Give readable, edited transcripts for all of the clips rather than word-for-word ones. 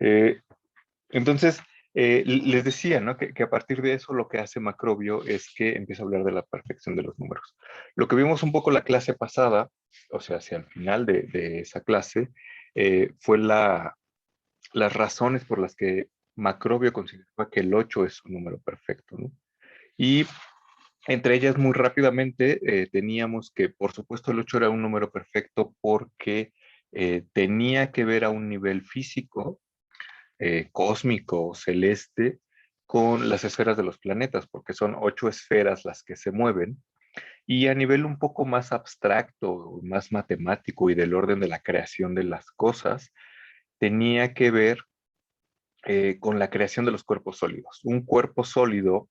Eh, entonces, les decía, ¿no? Que a partir de eso lo que hace Macrobio es que empieza a hablar de la perfección de los números. Lo que vimos un poco la clase pasada, o sea, hacia el final de esa clase, fue las razones por las que Macrobio consideraba que el 8 es un número perfecto, ¿no? Y entre ellas, muy rápidamente, teníamos que, por supuesto, el 8 era un número perfecto porque tenía que ver a un nivel físico, cósmico, celeste, con las esferas de los planetas, porque son 8 esferas las que se mueven. Y a nivel un poco más abstracto, más matemático y del orden de la creación de las cosas, tenía que ver con la creación de los cuerpos sólidos. Un cuerpo sólido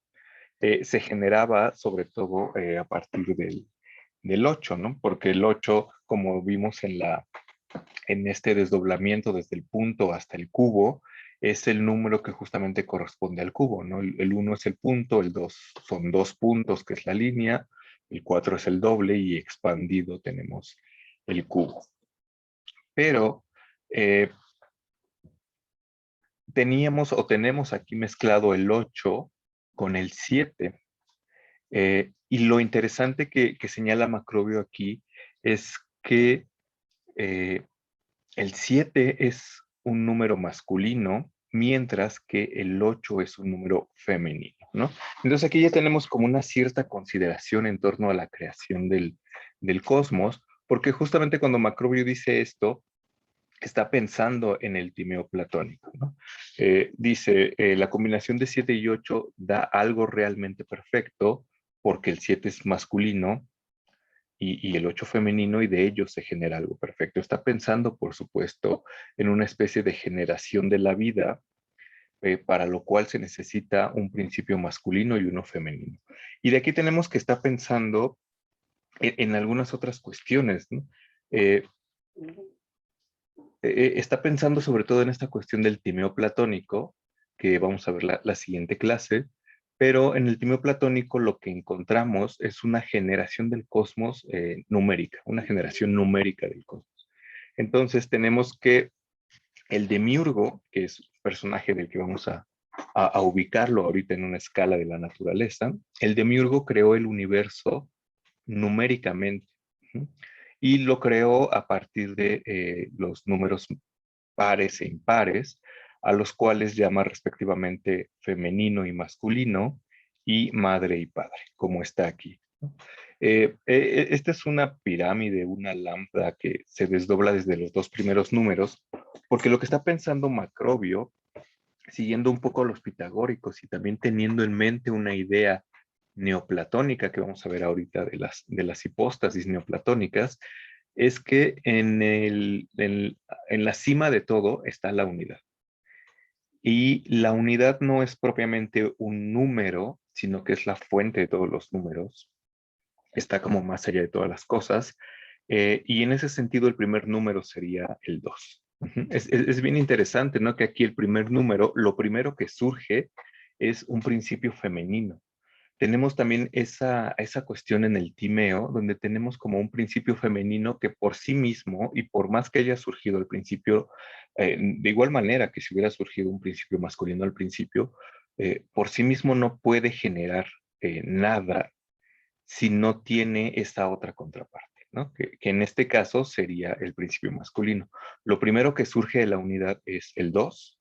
se generaba sobre todo a partir del 8, ¿no? Porque el 8, como vimos en este desdoblamiento desde el punto hasta el cubo, es el número que justamente corresponde al cubo, ¿no? El 1 es el punto, el 2 son dos puntos, que es la línea, el 4 es el doble y expandido tenemos el cubo. Pero eh, teníamos o tenemos aquí mezclado el 8 con el 7. Y lo interesante que señala Macrobio aquí es que eh, el 7 es un número masculino, mientras que el 8 es un número femenino, ¿no? Entonces aquí ya tenemos como una cierta consideración en torno a la creación del cosmos, porque justamente cuando Macrobio dice esto, está pensando en el timeo platónico, ¿no? Dice, la combinación de 7 y 8 da algo realmente perfecto, porque el 7 es masculino y el 8 femenino, y de ellos se genera algo perfecto. Está pensando, por supuesto, en una especie de generación de la vida, para lo cual se necesita un principio masculino y uno femenino. Y de aquí tenemos que estar pensando en algunas otras cuestiones, ¿no? Eh, está pensando sobre todo en esta cuestión del timeo platónico, que vamos a ver la siguiente clase, pero en el timeo platónico lo que encontramos es una generación del cosmos numérica, una generación numérica del cosmos. Entonces tenemos que el demiurgo, que es un personaje del que vamos a ubicarlo ahorita en una escala de la naturaleza, el demiurgo creó el universo numéricamente. ¿Sí? Y lo creó a partir de los números pares e impares, a los cuales llama respectivamente femenino y masculino, y madre y padre, como está aquí, ¿no? Esta es una pirámide, una lambda que se desdobla desde los dos primeros números, porque lo que está pensando Macrobio, siguiendo un poco a los pitagóricos y también teniendo en mente una idea neoplatónica que vamos a ver ahorita de las hipóstasis neoplatónicas, es que en la cima de todo está la unidad. Y la unidad no es propiamente un número, sino que es la fuente de todos los números. Está como más allá de todas las cosas. Y en ese sentido, el primer número sería el 2. Es bien interesante, ¿no? Que aquí el primer número, lo primero que surge es un principio femenino. Tenemos también esa cuestión en el timeo, donde tenemos como un principio femenino que por sí mismo, y por más que haya surgido el principio, de igual manera que si hubiera surgido un principio masculino al principio, por sí mismo no puede generar nada si no tiene esta otra contraparte, ¿no? Que en este caso sería el principio masculino. Lo primero que surge de la unidad es el 2,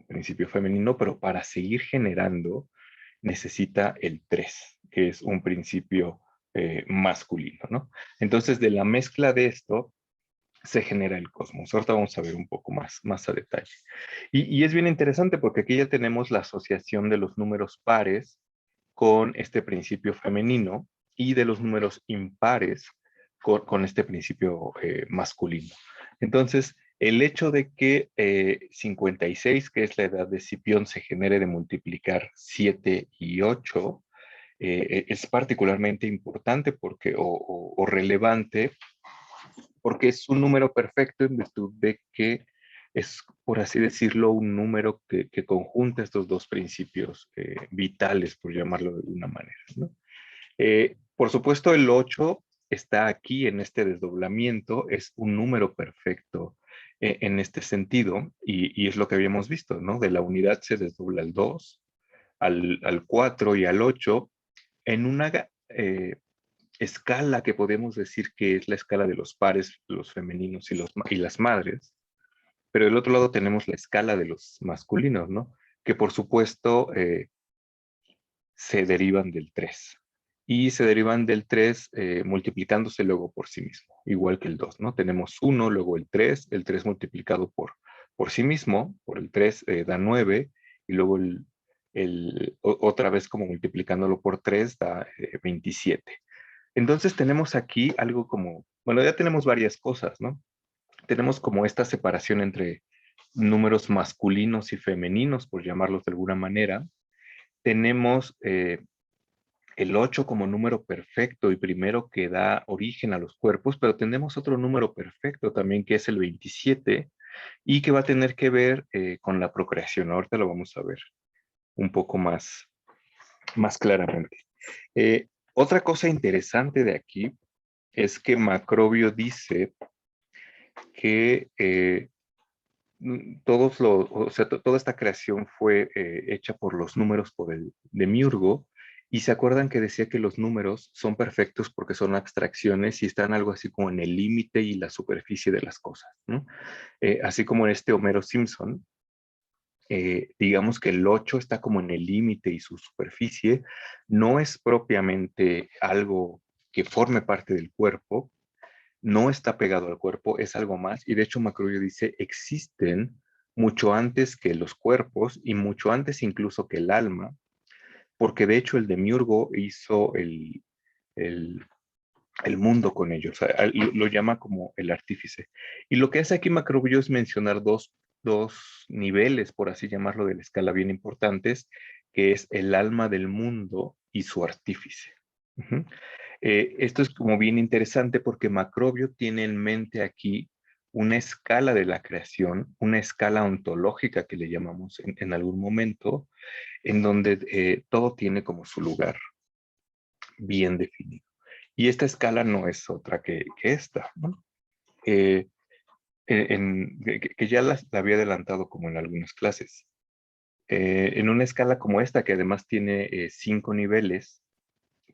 principio femenino, pero para seguir generando necesita el 3, que es un principio masculino, ¿no? Entonces, de la mezcla de esto se genera el cosmos. Ahorita vamos a ver un poco más a detalle. Y es bien interesante porque aquí ya tenemos la asociación de los números pares con este principio femenino y de los números impares con este principio masculino. Entonces, el hecho de que 56, que es la edad de Cipión, se genere de multiplicar 7 y 8, es particularmente importante o relevante, porque es un número perfecto en virtud de que es, por así decirlo, un número que conjunta estos dos principios vitales, por llamarlo de alguna manera, ¿no? Por supuesto, el 8 está aquí en este desdoblamiento, es un número perfecto en este sentido, y es lo que habíamos visto, ¿no? De la unidad se desdobla al 2, al 4 y al 8 en una escala que podemos decir que es la escala de los pares, los femeninos y las madres, pero del otro lado tenemos la escala de los masculinos, ¿no? Que por supuesto se derivan del 3. Y se derivan del 3 multiplicándose luego por sí mismo, igual que el 2, ¿no? Tenemos 1, luego el 3 multiplicado por sí mismo, por el 3 da 9, y luego otra vez como multiplicándolo por 3 da 27. Entonces tenemos aquí algo como, bueno, ya tenemos varias cosas, ¿no? Tenemos como esta separación entre números masculinos y femeninos, por llamarlos de alguna manera. Tenemos el 8 como número perfecto y primero que da origen a los cuerpos, pero tenemos otro número perfecto también que es el 27 y que va a tener que ver con la procreación. Ahorita lo vamos a ver un poco más claramente. Otra cosa interesante de aquí es que Macrobio dice que toda esta creación fue hecha por los números por el demiurgo, y se acuerdan que decía que los números son perfectos porque son abstracciones y están algo así como en el límite y la superficie de las cosas, ¿no? Así como en este Homero Simpson, digamos que el 8 está como en el límite y su superficie no es propiamente algo que forme parte del cuerpo, no está pegado al cuerpo, es algo más. Y de hecho Macrobio dice, existen mucho antes que los cuerpos y mucho antes incluso que el alma, porque de hecho el demiurgo hizo el, el mundo con ellos, o sea, lo llama como el artífice. Y lo que hace aquí Macrobio es mencionar dos niveles, por así llamarlo, de la escala bien importantes, que es el alma del mundo y su artífice. Uh-huh. Esto es como bien interesante porque Macrobio tiene en mente aquí una escala de la creación, una escala ontológica que le llamamos en algún momento, en donde todo tiene como su lugar bien definido. Y esta escala no es otra que esta, ¿no? Eh, que ya la había adelantado como en algunas clases. En una escala como esta, que además tiene 5 niveles,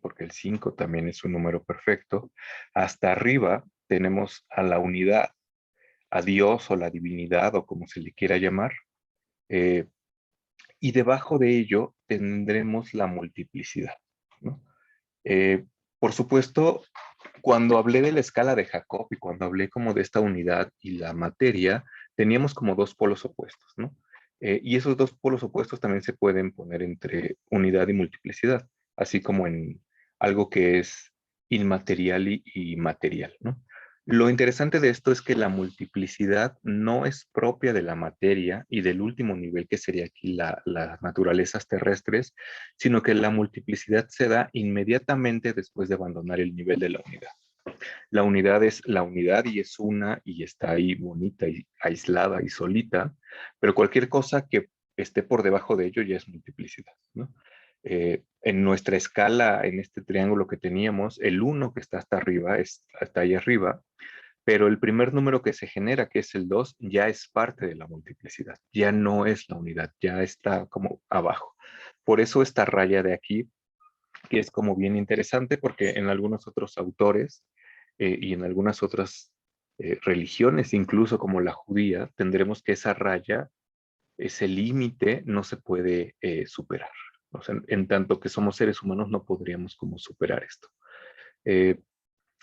porque el 5 también es un número perfecto, hasta arriba tenemos a la unidad, a Dios o la divinidad o como se le quiera llamar, eh, y debajo de ello tendremos la multiplicidad, ¿no? Eh, por supuesto, cuando hablé de la escala de Jacob y cuando hablé como de esta unidad y la materia, teníamos como dos polos opuestos, ¿no? Y esos dos polos opuestos también se pueden poner entre unidad y multiplicidad, así como en algo que es inmaterial y material, ¿no? Lo interesante de esto es que la multiplicidad no es propia de la materia y del último nivel, que sería aquí las naturalezas terrestres, sino que la multiplicidad se da inmediatamente después de abandonar el nivel de la unidad. La unidad es la unidad y es una y está ahí bonita y aislada y solita, pero cualquier cosa que esté por debajo de ello ya es multiplicidad, ¿no? En nuestra escala, en este triángulo que teníamos, el 1 que está hasta arriba, está ahí arriba, pero el primer número que se genera, que es el 2, ya es parte de la multiplicidad, ya no es la unidad, ya está como abajo. Por eso esta raya de aquí, que es como bien interesante, porque en algunos otros autores y en algunas otras religiones, incluso como la judía, tendremos que esa raya, ese límite, no se puede superar. O sea, en tanto que somos seres humanos, no podríamos como superar esto. Eh,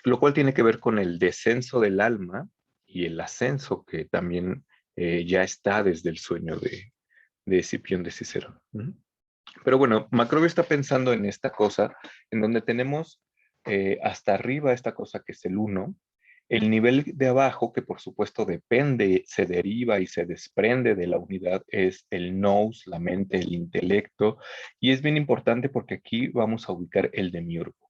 lo cual tiene que ver con el descenso del alma y el ascenso que también ya está desde el sueño de Escipión de Cicerón. Pero bueno, Macrobio está pensando en esta cosa, en donde tenemos hasta arriba esta cosa que es el 1, el nivel de abajo, que por supuesto depende, se deriva y se desprende de la unidad, es el nous, la mente, el intelecto, y es bien importante porque aquí vamos a ubicar el demiurgo.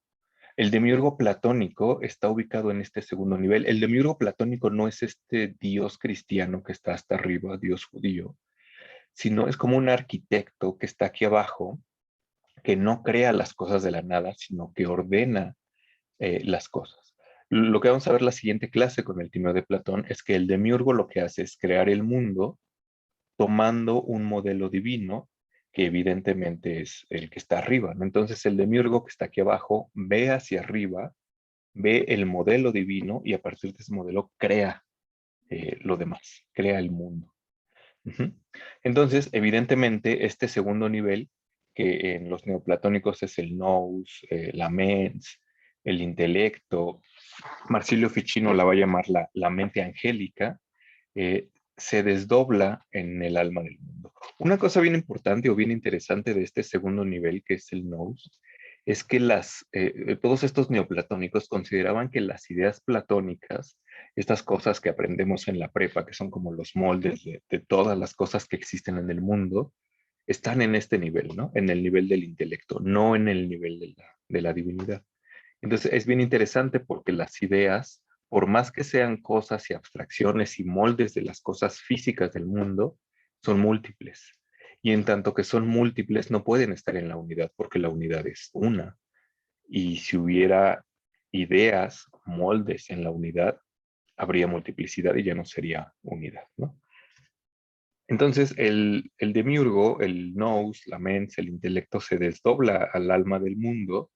El demiurgo platónico está ubicado en este segundo nivel. El demiurgo platónico no es este Dios cristiano que está hasta arriba, Dios judío, sino es como un arquitecto que está aquí abajo, que no crea las cosas de la nada, sino que ordena las cosas. Lo que vamos a ver la siguiente clase con el Timeo de Platón es que el demiurgo lo que hace es crear el mundo tomando un modelo divino que evidentemente es el que está arriba, ¿no? Entonces el demiurgo que está aquí abajo ve hacia arriba, ve el modelo divino y a partir de ese modelo crea lo demás, crea el mundo. Ujú. Entonces, evidentemente, este segundo nivel, que en los neoplatónicos es el nous, la mens, el intelecto, Marsilio Ficino la va a llamar la mente angélica, eh, se desdobla en el alma del mundo. Una cosa bien importante o bien interesante de este segundo nivel, que es el nous, es que todos estos neoplatónicos consideraban que las ideas platónicas, estas cosas que aprendemos en la prepa, que son como los moldes de todas las cosas que existen en el mundo, están en este nivel, ¿no? En el nivel del intelecto, no en el nivel de la divinidad. Entonces es bien interesante porque las ideas, por más que sean cosas y abstracciones y moldes de las cosas físicas del mundo, son múltiples. Y en tanto que son múltiples, no pueden estar en la unidad porque la unidad es una. Y si hubiera ideas, moldes en la unidad, habría multiplicidad y ya no sería unidad, ¿no? Entonces, el demiurgo, el nous, la mens, el intelecto se desdobla al alma del mundo,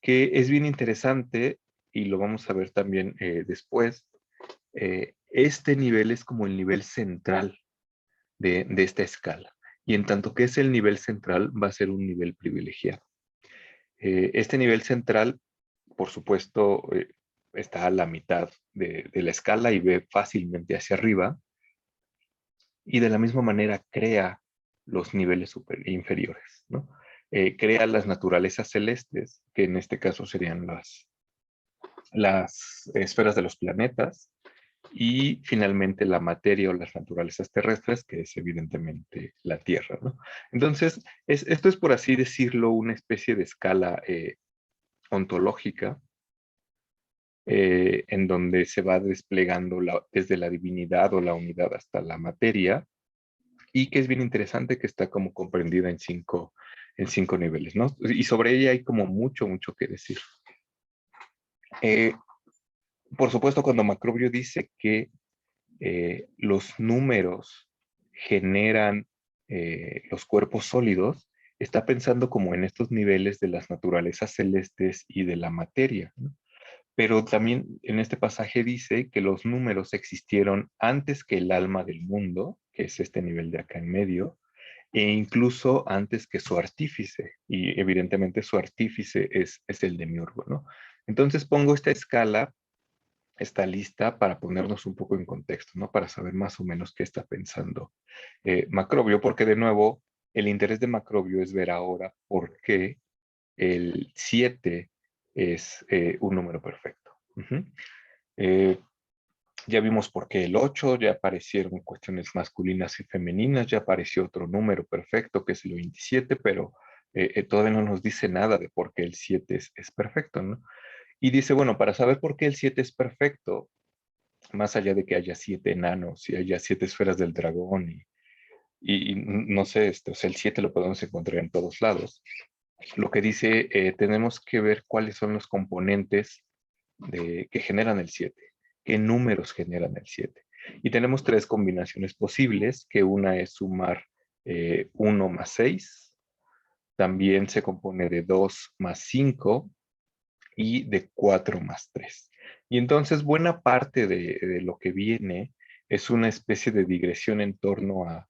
que es bien interesante y lo vamos a ver también después. Este nivel es como el nivel central de esta escala. Y en tanto que es el nivel central, va a ser un nivel privilegiado. Este nivel central, por supuesto, está a la mitad de la escala y ve fácilmente hacia arriba. Y de la misma manera crea los niveles inferiores, ¿no? Crea las naturalezas celestes, que en este caso serían las esferas de los planetas, y finalmente la materia o las naturalezas terrestres, que es evidentemente la Tierra, ¿no? Entonces, esto es, por así decirlo, una especie de escala ontológica en donde se va desplegando desde la divinidad o la unidad hasta la materia, y que es bien interesante que está como comprendida en cinco niveles, ¿no? Y sobre ella hay como mucho, mucho que decir. Eh, por supuesto, cuando Macrobio dice que los números generan los cuerpos sólidos, está pensando como en estos niveles de las naturalezas celestes y de la materia, ¿no? Pero también en este pasaje dice que los números existieron antes que el alma del mundo, que es este nivel de acá en medio, e incluso antes que su artífice, y evidentemente su artífice es el demiurgo, ¿no? Entonces pongo esta escala, esta lista, para ponernos un poco en contexto, ¿no? Para saber más o menos qué está pensando Macrobio, porque de nuevo, el interés de Macrobio es ver ahora por qué el 7 es un número perfecto. Ujú. Eh, ya vimos por qué el 8, ya aparecieron cuestiones masculinas y femeninas, ya apareció otro número perfecto que es el 27, pero todavía no nos dice nada de por qué el 7 es perfecto, ¿no? Y dice, bueno, para saber por qué el 7 es perfecto, más allá de que haya 7 enanos y haya 7 esferas del dragón y no sé, o sea, el 7 lo podemos encontrar en todos lados. Lo que dice, tenemos que ver cuáles son los componentes que generan el 7, qué números generan el 7. Y tenemos tres combinaciones posibles, que una es sumar 1 más 6, también se compone de 2 más 5 y de 4 más 3. Y entonces buena parte de lo que viene es una especie de digresión en torno a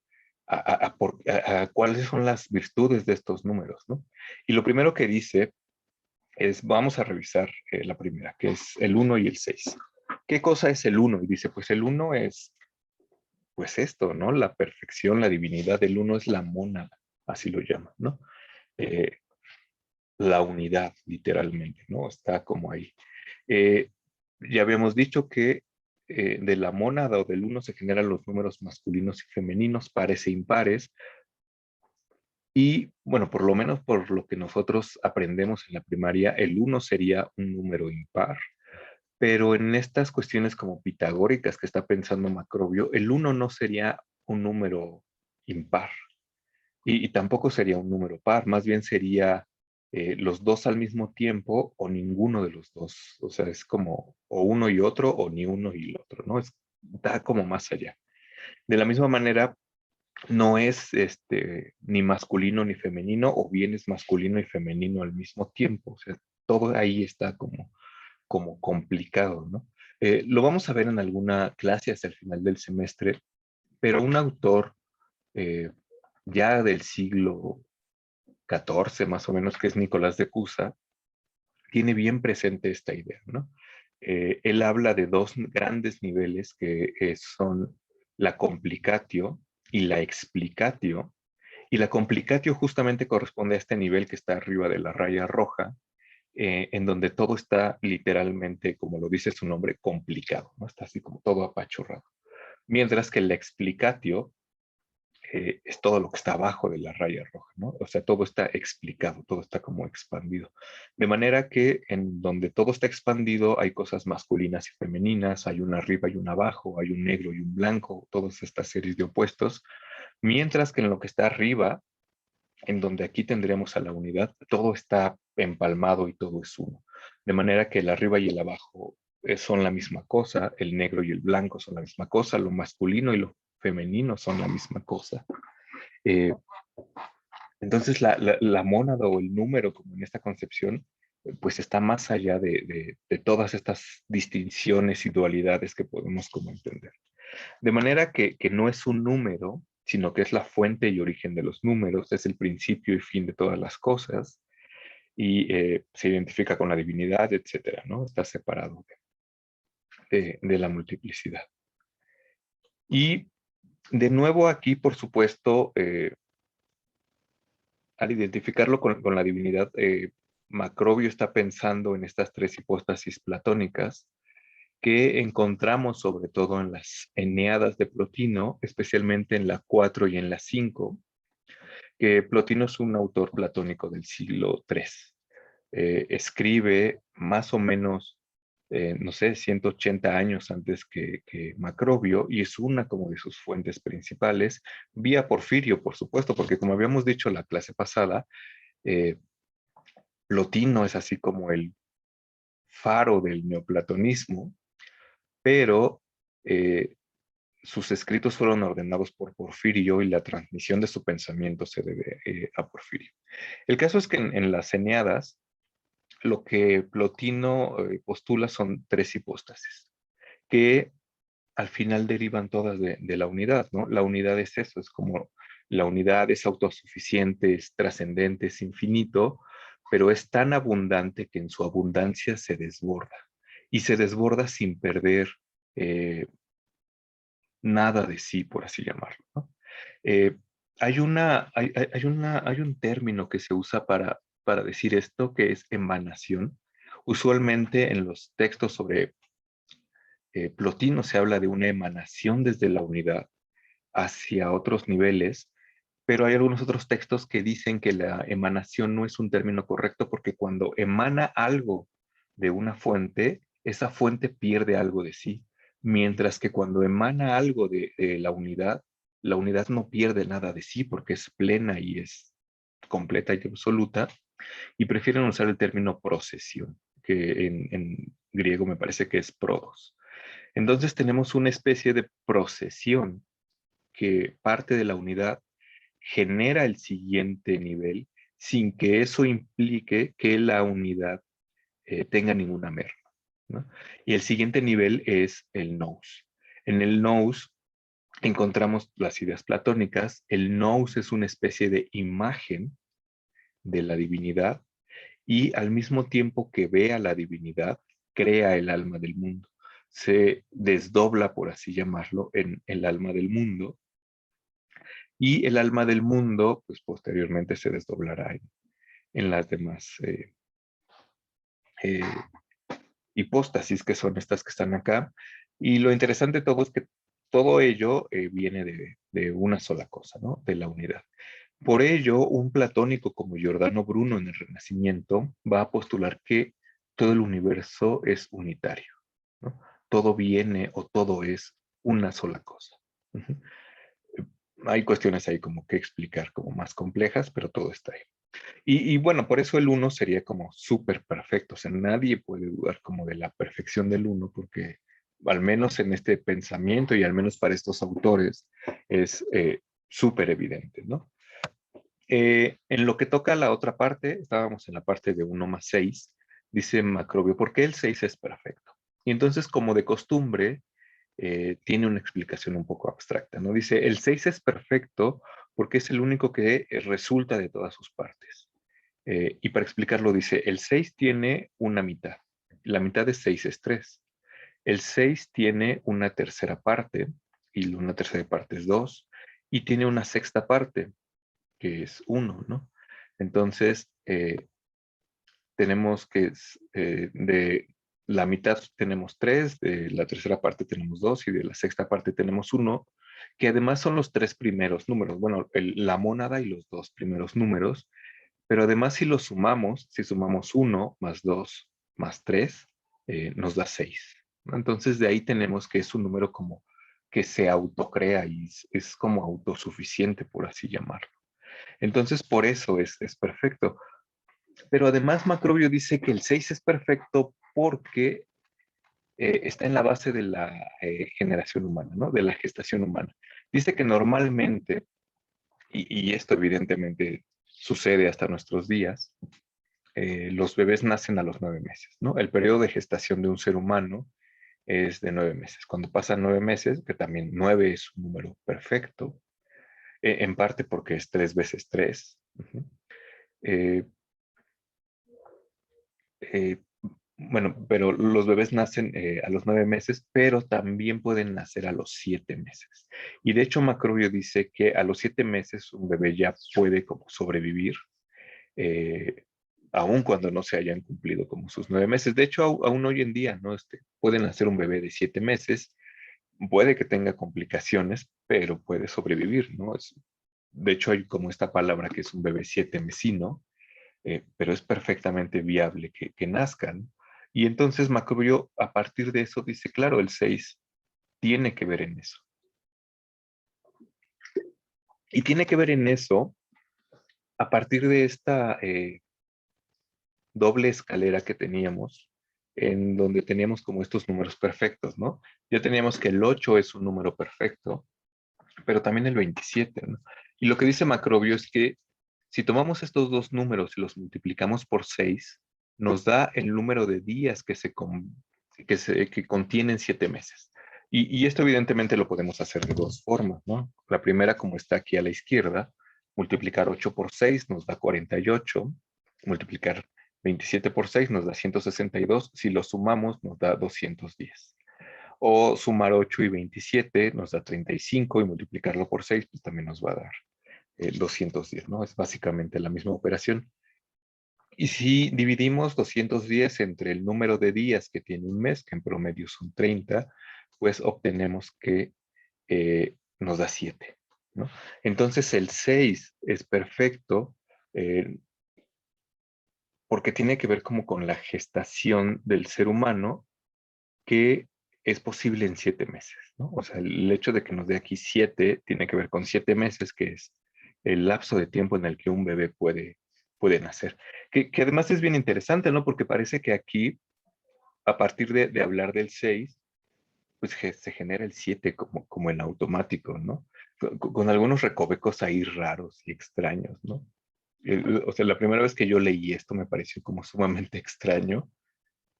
cuáles son las virtudes de estos números, ¿no? Y lo primero que dice vamos a revisar la primera, que es el 1 y el 6. ¿Qué cosa es el 1? Y dice, pues el 1 es, pues esto, ¿no? La perfección, la divinidad. El 1 es la mónada, así lo llaman, ¿no? Eh, la unidad, literalmente, ¿no? Está como ahí. Eh, ya habíamos dicho que de la mónada o del 1 se generan los números masculinos y femeninos, pares e impares. Y bueno, por lo menos por lo que nosotros aprendemos en la primaria, el 1 sería un número impar. Pero en estas cuestiones como pitagóricas que está pensando Macrobio, el 1 no sería un número impar y tampoco sería un número par, más bien sería los dos al mismo tiempo o ninguno de los dos. O sea, es como o uno y otro o ni uno y el otro, ¿no? Da como más allá. De la misma manera, no es ni masculino ni femenino, o bien es masculino y femenino al mismo tiempo. O sea, todo ahí está como complicado, ¿no? Lo vamos a ver en alguna clase hasta el final del semestre, pero un autor eh, ya del siglo XIV, más o menos, que es Nicolás de Cusa, tiene bien presente esta idea, ¿no? Él habla de dos grandes niveles que son la complicatio y la explicatio, y la complicatio justamente corresponde a este nivel que está arriba de la raya roja, en donde todo está literalmente, como lo dice su nombre, complicado, ¿no? Está así como todo apachurrado. Mientras que la explicatio es todo lo que está abajo de la raya roja, ¿no? O sea, todo está explicado, todo está como expandido. De manera que en donde todo está expandido hay cosas masculinas y femeninas, hay un arriba y un abajo, hay un negro y un blanco, todas estas series de opuestos, mientras que en lo que está arriba, en donde aquí tendríamos a la unidad, todo está empalmado y todo es uno. De manera que el arriba y el abajo son la misma cosa, el negro y el blanco son la misma cosa, lo masculino y lo femenino son la misma cosa. Eh, entonces la mónada o el número, como en esta concepción, pues está más allá de todas estas distinciones y dualidades que podemos como entender. De manera que no es un número, sino que es la fuente y origen de los números, es el principio y fin de todas las cosas, y se identifica con la divinidad, etcétera, ¿no? Está separado de la multiplicidad. Y de nuevo aquí, por supuesto, al identificarlo con la divinidad, Macrobio está pensando en estas tres hipóstasis platónicas que encontramos sobre todo en las Eneadas de Plotino, especialmente en la 4 y en la 5, que Plotino es un autor platónico del siglo III. Escribe más o menos, no sé, 180 años antes que Macrobio, y es una como de sus fuentes principales, vía Porfirio, por supuesto, porque como habíamos dicho la clase pasada, eh, Plotino es así como el faro del neoplatonismo, pero sus escritos fueron ordenados por Porfirio y la transmisión de su pensamiento se debe a Porfirio. El caso es que en las Eneadas, lo que Plotino postula son tres hipóstasis, que al final derivan todas de la unidad, ¿no? La unidad es eso, es como la unidad es autosuficiente, es trascendente, es infinito, pero es tan abundante que en su abundancia se desborda. Y se desborda sin perder eh, nada de sí, por así llamarlo, ¿no? Eh, hay un término que se usa para decir esto, que es emanación. Usualmente en los textos sobre Plotino se habla de una emanación desde la unidad hacia otros niveles, pero hay algunos otros textos que dicen que la emanación no es un término correcto porque cuando emana algo de una fuente, esa fuente pierde algo de sí, mientras que cuando emana algo de la unidad no pierde nada de sí porque es plena y es completa y absoluta, y prefieren usar el término procesión, que en griego me parece que es prodos. Entonces tenemos una especie de procesión que parte de la unidad genera el siguiente nivel sin que eso implique que la unidad tenga ninguna merma, ¿no? Y el siguiente nivel es el nous. En el nous encontramos las ideas platónicas. El nous es una especie de imagen de la divinidad y al mismo tiempo que ve a la divinidad, crea el alma del mundo. Se desdobla, por así llamarlo, en el alma del mundo, y el alma del mundo, pues posteriormente se desdoblará en las demás eh, hipóstasis, que son estas que están acá. Y lo interesante de todo es que todo ello viene de una sola cosa, ¿no? De la unidad. Por ello, un platónico como Giordano Bruno en el Renacimiento va a postular que todo el universo es unitario, ¿no? Todo viene o todo es una sola cosa. Hay cuestiones ahí como que explicar como más complejas, pero todo está ahí. Y bueno, por eso el uno sería como súper perfecto. O sea, nadie puede dudar como de la perfección del uno, porque al menos en este pensamiento y al menos para estos autores es súper evidente, ¿no? En lo que toca a la otra parte, estábamos en la parte de uno más 6, dice Macrobio, ¿por qué el 6 es perfecto? Y entonces, como de costumbre, tiene una explicación un poco abstracta, ¿no? Dice, el 6 es perfecto porque es el único que resulta de todas sus partes. Y para explicarlo dice, el 6 tiene una mitad. La mitad de 6 es 3. El 6 tiene una tercera parte y una tercera parte es 2. Y tiene una sexta parte que es 1, ¿no? Entonces, tenemos que de la mitad tenemos 3, de la tercera parte tenemos 2 y de la sexta parte tenemos 1, que además son los tres primeros números, bueno, la mónada y los dos primeros números, pero además si los sumamos, si sumamos 1 más 2 más 3, nos da 6, ¿no? Entonces de ahí tenemos que es un número como que se autocrea y es como autosuficiente, por así llamarlo. Entonces por eso es perfecto. Pero además Macrobio dice que el 6 es perfecto porque está en la base de la generación humana, ¿no? De la gestación humana. Dice que normalmente, y esto evidentemente sucede hasta nuestros días, los bebés nacen a los 9 meses, ¿no? El periodo de gestación de un ser humano es de 9 meses. Cuando pasan 9 meses, que también 9 es un número perfecto, en parte porque es 3 veces 3. Uh-huh. eh, eh, bueno, pero los bebés nacen a los 9 meses, pero también pueden nacer a los 7 meses. Y de hecho, Macrobio dice que a los 7 meses un bebé ya puede como sobrevivir, eh, aun cuando no se hayan cumplido como sus 9 meses. De hecho, aún hoy en día, ¿no? Pueden nacer un bebé de 7 meses, puede que tenga complicaciones, pero puede sobrevivir, ¿no? De hecho, hay como esta palabra que es un bebé 7 mesino, pero es perfectamente viable que nazcan. Y entonces Macrobio, a partir de eso, dice, claro, el 6 tiene que ver en eso. Y tiene que ver en eso a partir de esta doble escalera que teníamos, en donde teníamos como estos números perfectos, ¿no? Ya teníamos que el 8 es un número perfecto, pero también el 27, ¿no? Y lo que dice Macrobio es que si tomamos estos dos números y los multiplicamos por 6, nos da el número de días que contienen 7 meses. Y esto evidentemente lo podemos hacer de dos formas, ¿no? La primera, como está aquí a la izquierda, multiplicar 8 por 6 nos da 48, multiplicar 27 por 6 nos da 162, si lo sumamos nos da 210. O sumar 8 y 27 nos da 35 y multiplicarlo por 6 pues también nos va a dar 210, ¿no? Es básicamente la misma operación. Y si dividimos 210 entre el número de días que tiene un mes, que en promedio son 30, pues obtenemos que nos da 7, ¿no? Entonces el 6 es perfecto eh, porque tiene que ver como con la gestación del ser humano que es posible en 7 meses, ¿no? O sea, el hecho de que nos dé aquí 7 tiene que ver con 7 meses, que es el lapso de tiempo en el que un bebé puede nacer. Que además es bien interesante, ¿no? Porque parece que aquí, a partir de hablar del 6, pues se genera el 7 como en automático, ¿no? Con algunos recovecos ahí raros y extraños, ¿no? O sea, la primera vez que yo leí esto me pareció como sumamente extraño,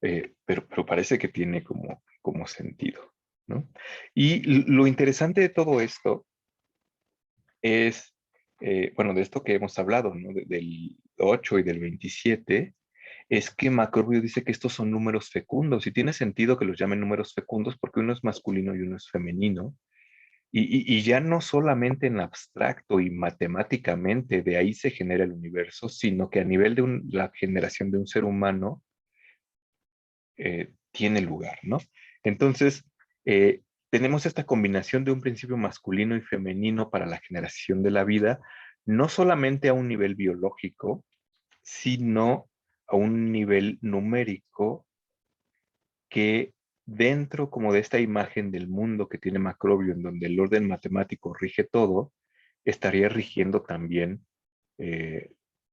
pero parece que tiene como sentido, ¿no? Y lo interesante de todo esto es, bueno, de esto que hemos hablado, ¿no? Del 8 y del 27, es que Macrobio dice que estos son números fecundos y tiene sentido que los llamen números fecundos porque uno es masculino y uno es femenino. Y ya no solamente en abstracto y matemáticamente de ahí se genera el universo, sino que a nivel de la generación de un ser humano, tiene lugar, ¿no? Entonces, tenemos esta combinación de un principio masculino y femenino para la generación de la vida, no solamente a un nivel biológico, sino a un nivel numérico que dentro como de esta imagen del mundo que tiene Macrobio, en donde el orden matemático rige todo, estaría rigiendo también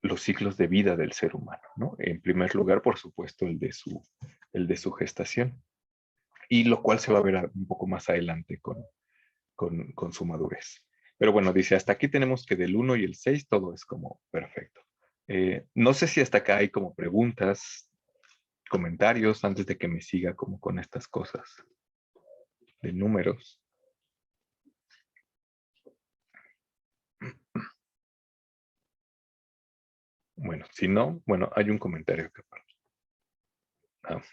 los ciclos de vida del ser humano, ¿no? En primer lugar, por supuesto, el de su gestación, y lo cual se va a ver un poco más adelante con su madurez. Pero bueno, dice, hasta aquí tenemos que del 1 y el 6 todo es como perfecto. No sé si hasta acá hay como preguntas, comentarios, antes de que me siga como con estas cosas de números. Bueno, si no, bueno, hay un comentario acá.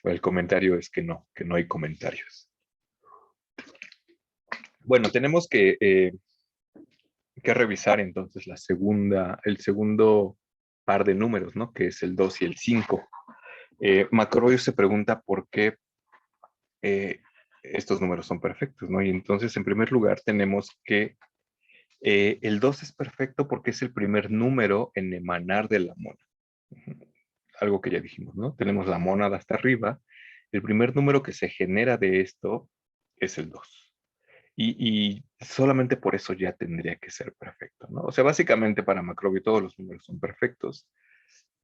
El comentario es que no hay comentarios. Bueno, tenemos que revisar entonces el segundo par de números, ¿no? Que es el 2 y el 5. Macrobio se pregunta por qué estos números son perfectos, ¿no? Y entonces, en primer lugar, tenemos que el 2 es perfecto porque es el primer número en emanar de la mónada. Algo que ya dijimos, ¿no? Tenemos la mónada hasta arriba. El primer número que se genera de esto es el 2. Y solamente por eso ya tendría que ser perfecto, ¿no? O sea, básicamente para Macrobio todos los números son perfectos,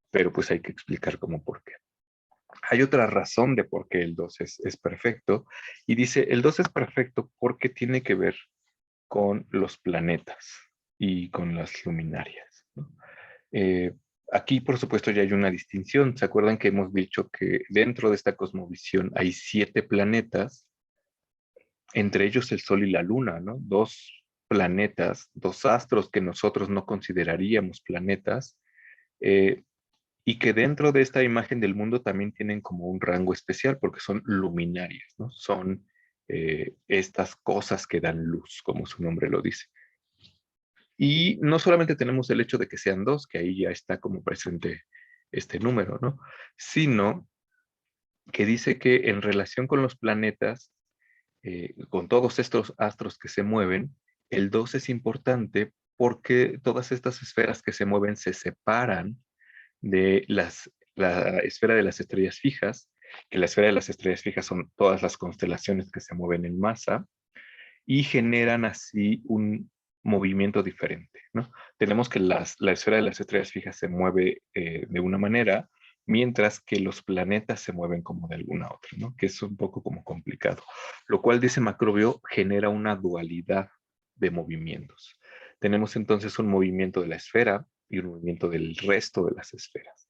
pero pues hay que explicar cómo por qué. Hay otra razón de por qué el 2 es perfecto, y dice, el 2 es perfecto porque tiene que ver con los planetas y con las luminarias, ¿no? Eh, Aquí, por supuesto, ya hay una distinción. ¿Se acuerdan que hemos dicho que dentro de esta cosmovisión hay 7 planetas, entre ellos el Sol y la Luna, ¿no? Dos planetas, dos astros que nosotros no consideraríamos planetas, eh, y que dentro de esta imagen del mundo también tienen como un rango especial porque son luminarias, ¿no? Son estas cosas que dan luz, como su nombre lo dice. Y no solamente tenemos el hecho de que sean dos, que ahí ya está como presente este número, ¿no? Sino que dice que en relación con los planetas, con todos estos astros que se mueven, el 2 es importante porque todas estas esferas que se mueven se separan de la esfera de las estrellas fijas, que la esfera de las estrellas fijas son todas las constelaciones que se mueven en masa y generan así un movimiento diferente, ¿no? Tenemos que la esfera de las estrellas fijas se mueve de una manera, mientras que los planetas se mueven como de alguna otra, ¿no? Que es un poco como complicado. Lo cual, dice Macrobio, genera una dualidad de movimientos. Tenemos entonces un movimiento de la esfera y un movimiento del resto de las esferas.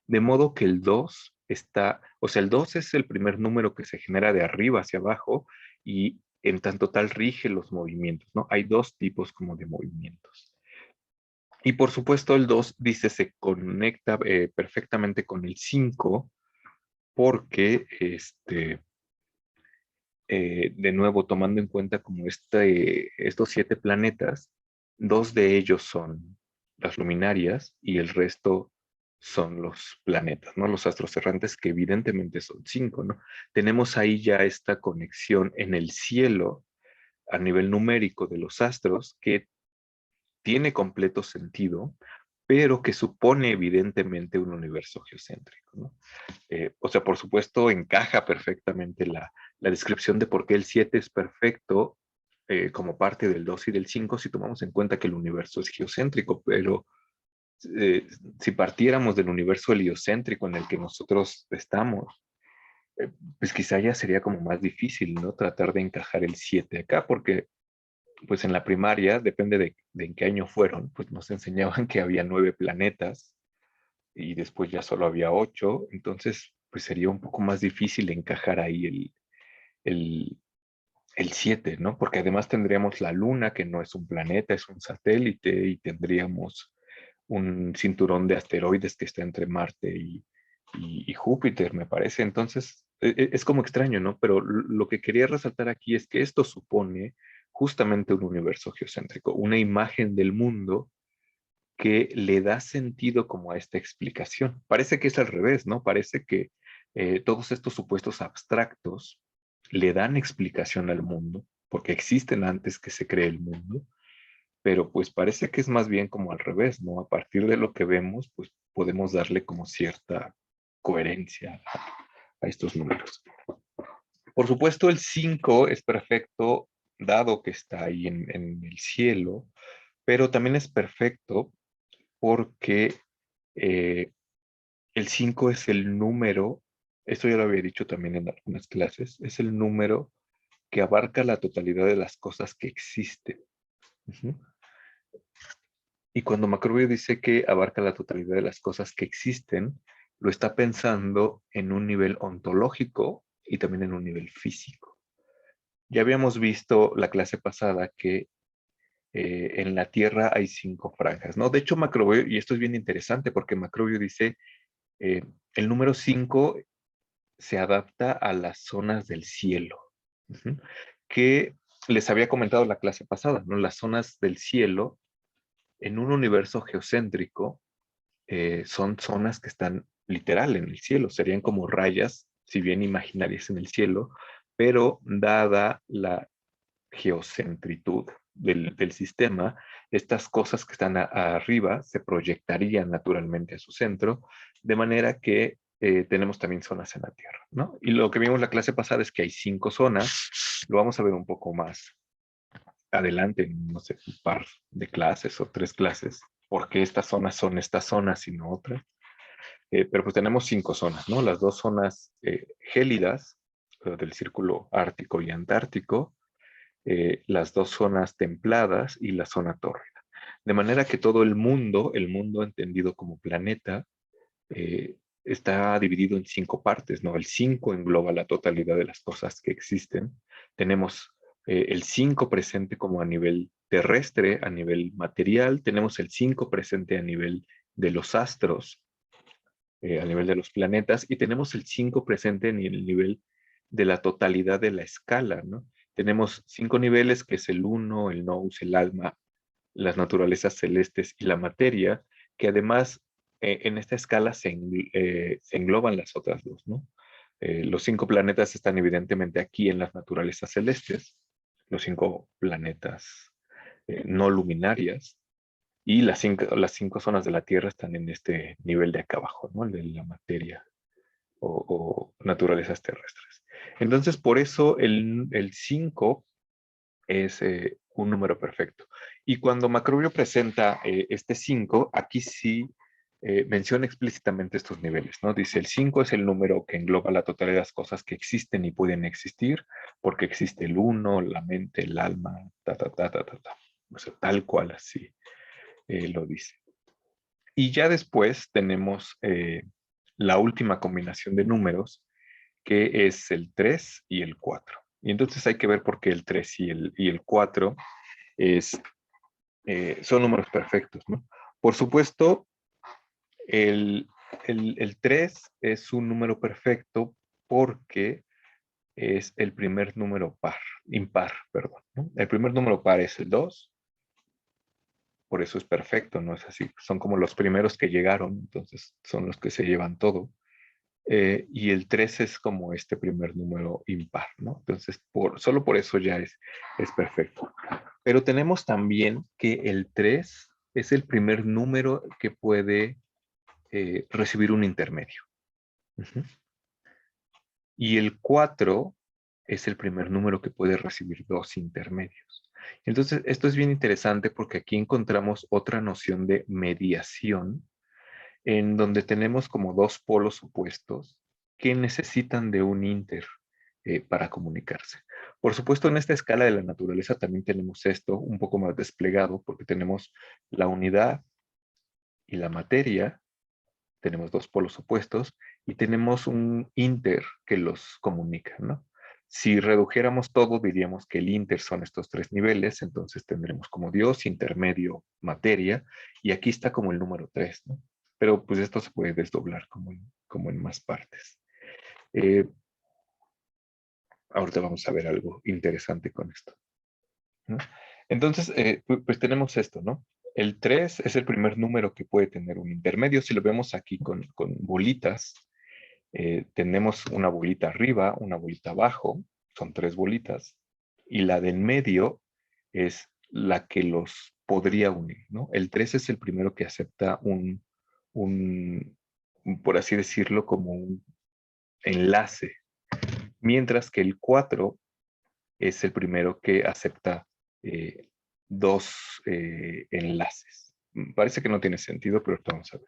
De modo que el 2 está, o sea, el 2 es el primer número que se genera de arriba hacia abajo y en tanto tal rige los movimientos, ¿no? Hay dos tipos como de movimientos. Y por supuesto el 2 dice se conecta perfectamente con el 5 porque, de nuevo, tomando en cuenta como estos 7 planetas, dos de ellos son las luminarias y el resto son los planetas, ¿no? Los astros errantes, que evidentemente son 5, ¿no? Tenemos ahí ya esta conexión en el cielo a nivel numérico de los astros que tiene completo sentido, pero que supone evidentemente un universo geocéntrico, ¿no? O sea, por supuesto, encaja perfectamente la descripción de por qué el 7 es perfecto como parte del 2 y del 5 si tomamos en cuenta que el universo es geocéntrico, pero eh, si partiéramos del universo heliocéntrico en el que nosotros estamos, pues quizá ya sería como más difícil, ¿no? Tratar de encajar el 7 acá, porque pues en la primaria, depende de en qué año fueron, pues nos enseñaban que había 9 planetas y después ya solo había 8, entonces pues sería un poco más difícil encajar ahí el, el 7, ¿no? Porque además tendríamos la Luna, que no es un planeta, es un satélite, y tendríamos un cinturón de asteroides que está entre Marte y Júpiter, me parece. Entonces, es como extraño, ¿no? Pero lo que quería resaltar aquí es que esto supone justamente un universo geocéntrico, una imagen del mundo que le da sentido como a esta explicación. Parece que es al revés, ¿no? Parece que todos estos supuestos abstractos le dan explicación al mundo, porque existen antes que se cree el mundo, pero pues parece que es más bien como al revés, ¿no? A partir de lo que vemos, pues podemos darle como cierta coherencia a estos números. Por supuesto, el 5 es perfecto, dado que está ahí en el cielo, pero también es perfecto porque Eh, el 5 es el número, esto ya lo había dicho también en algunas clases, es el número que abarca la totalidad de las cosas que existen. Ujú. Y cuando Macrobio dice que abarca la totalidad de las cosas que existen, lo está pensando en un nivel ontológico y también en un nivel físico. Ya habíamos visto la clase pasada que en la Tierra hay 5 franjas, ¿no? De hecho, Macrobio, y esto es bien interesante porque Macrobio dice, eh, el número 5 se adapta a las zonas del cielo, ujú, que les había comentado la clase pasada, ¿no? Las zonas del cielo en un universo geocéntrico son zonas que están literal en el cielo, serían como rayas, si bien imaginarias en el cielo, pero dada la geocentritud del sistema, estas cosas que están arriba se proyectarían naturalmente a su centro, de manera que tenemos también zonas en la Tierra, ¿no? Y lo que vimos la clase pasada es que hay 5 zonas, lo vamos a ver un poco más adelante, en, no sé, un par de clases o 3 clases, porque estas zonas son estas zonas y no otras. Pero pues tenemos 5 zonas, ¿no? Las 2 zonas gélidas, del círculo ártico y antártico, las 2 zonas templadas y la zona tórrida. De manera que todo el mundo entendido como planeta, está dividido en 5 partes, ¿no? El 5 engloba la totalidad de las cosas que existen. Tenemos el 5 presente como a nivel terrestre, a nivel material. Tenemos el 5 presente a nivel de los astros, a nivel de los planetas. Y tenemos el 5 presente en el nivel de la totalidad de la escala, ¿no? Tenemos 5 niveles, que es el uno, el nous, el alma, las naturalezas celestes y la materia, que además en esta escala se engloban las otras dos, ¿no? Los 5 planetas están evidentemente aquí en las naturalezas celestes, los 5 planetas no luminarias, y las 5 zonas de la Tierra están en este nivel de acá abajo, ¿no? El de la materia o naturalezas terrestres. Entonces, por eso el 5 es un número perfecto. Y cuando Macrobio presenta este 5, aquí sí menciona explícitamente estos niveles, ¿no? Dice, el 5 es el número que engloba la totalidad de las cosas que existen y pueden existir, porque existe el uno, la mente, el alma, ta, ta, ta, ta, ta, ta. O sea, tal cual así lo dice. Y ya después tenemos la última combinación de números, que es el 3 y el 4. Y entonces hay que ver por qué el 3 y el 4 es, son números perfectos, ¿no? Por supuesto, el, el 3 es un número perfecto porque es el primer número impar, perdón, ¿no? El primer número par es el 2, por eso es perfecto, ¿no? Es así, son como los primeros que llegaron, entonces son los que se llevan todo. Y el 3 es como este primer número impar, ¿no? Entonces, solo por eso ya es perfecto. Pero tenemos también que el 3 es el primer número que puede recibir un intermedio. Ujú. Y el 4 es el primer número que puede recibir 2 intermedios. Entonces, esto es bien interesante porque aquí encontramos otra noción de mediación en donde tenemos como 2 polos opuestos que necesitan de un inter para comunicarse. Por supuesto, en esta escala de la naturaleza también tenemos esto un poco más desplegado porque tenemos la unidad y la materia, tenemos 2 polos opuestos y tenemos un inter que los comunica, ¿no? Si redujéramos todo, diríamos que el inter son estos 3 niveles, entonces tendremos como Dios, intermedio, materia, y aquí está como el número 3, ¿no? Pero pues esto se puede desdoblar como en más partes. Eh, Ahorita vamos a ver algo interesante con esto, ¿no? Entonces, pues tenemos esto, ¿no? El 3 es el primer número que puede tener un intermedio. Si lo vemos aquí con bolitas, tenemos una bolita arriba, una bolita abajo, son 3 bolitas, y la del medio es la que los podría unir, ¿no? El 3 es el primero que acepta un, por así decirlo, como un enlace, mientras que el 4 es el primero que acepta eh, 2 enlaces. Parece que no tiene sentido, pero ahorita vamos a ver.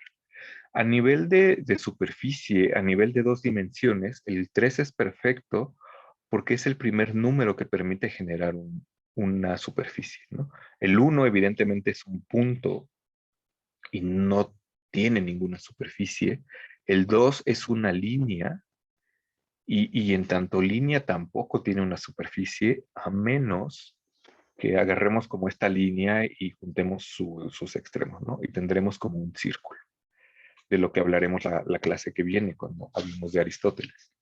A nivel de superficie, a nivel de 2 dimensiones, el 3 es perfecto porque es el primer número que permite generar una superficie, ¿no? El 1 evidentemente es un punto y no tiene ninguna superficie. El 2 es una línea y en tanto línea tampoco tiene una superficie, a menos que agarremos como esta línea y juntemos sus extremos, ¿no? Y tendremos como un círculo, de lo que hablaremos la clase que viene cuando hablemos de Aristóteles.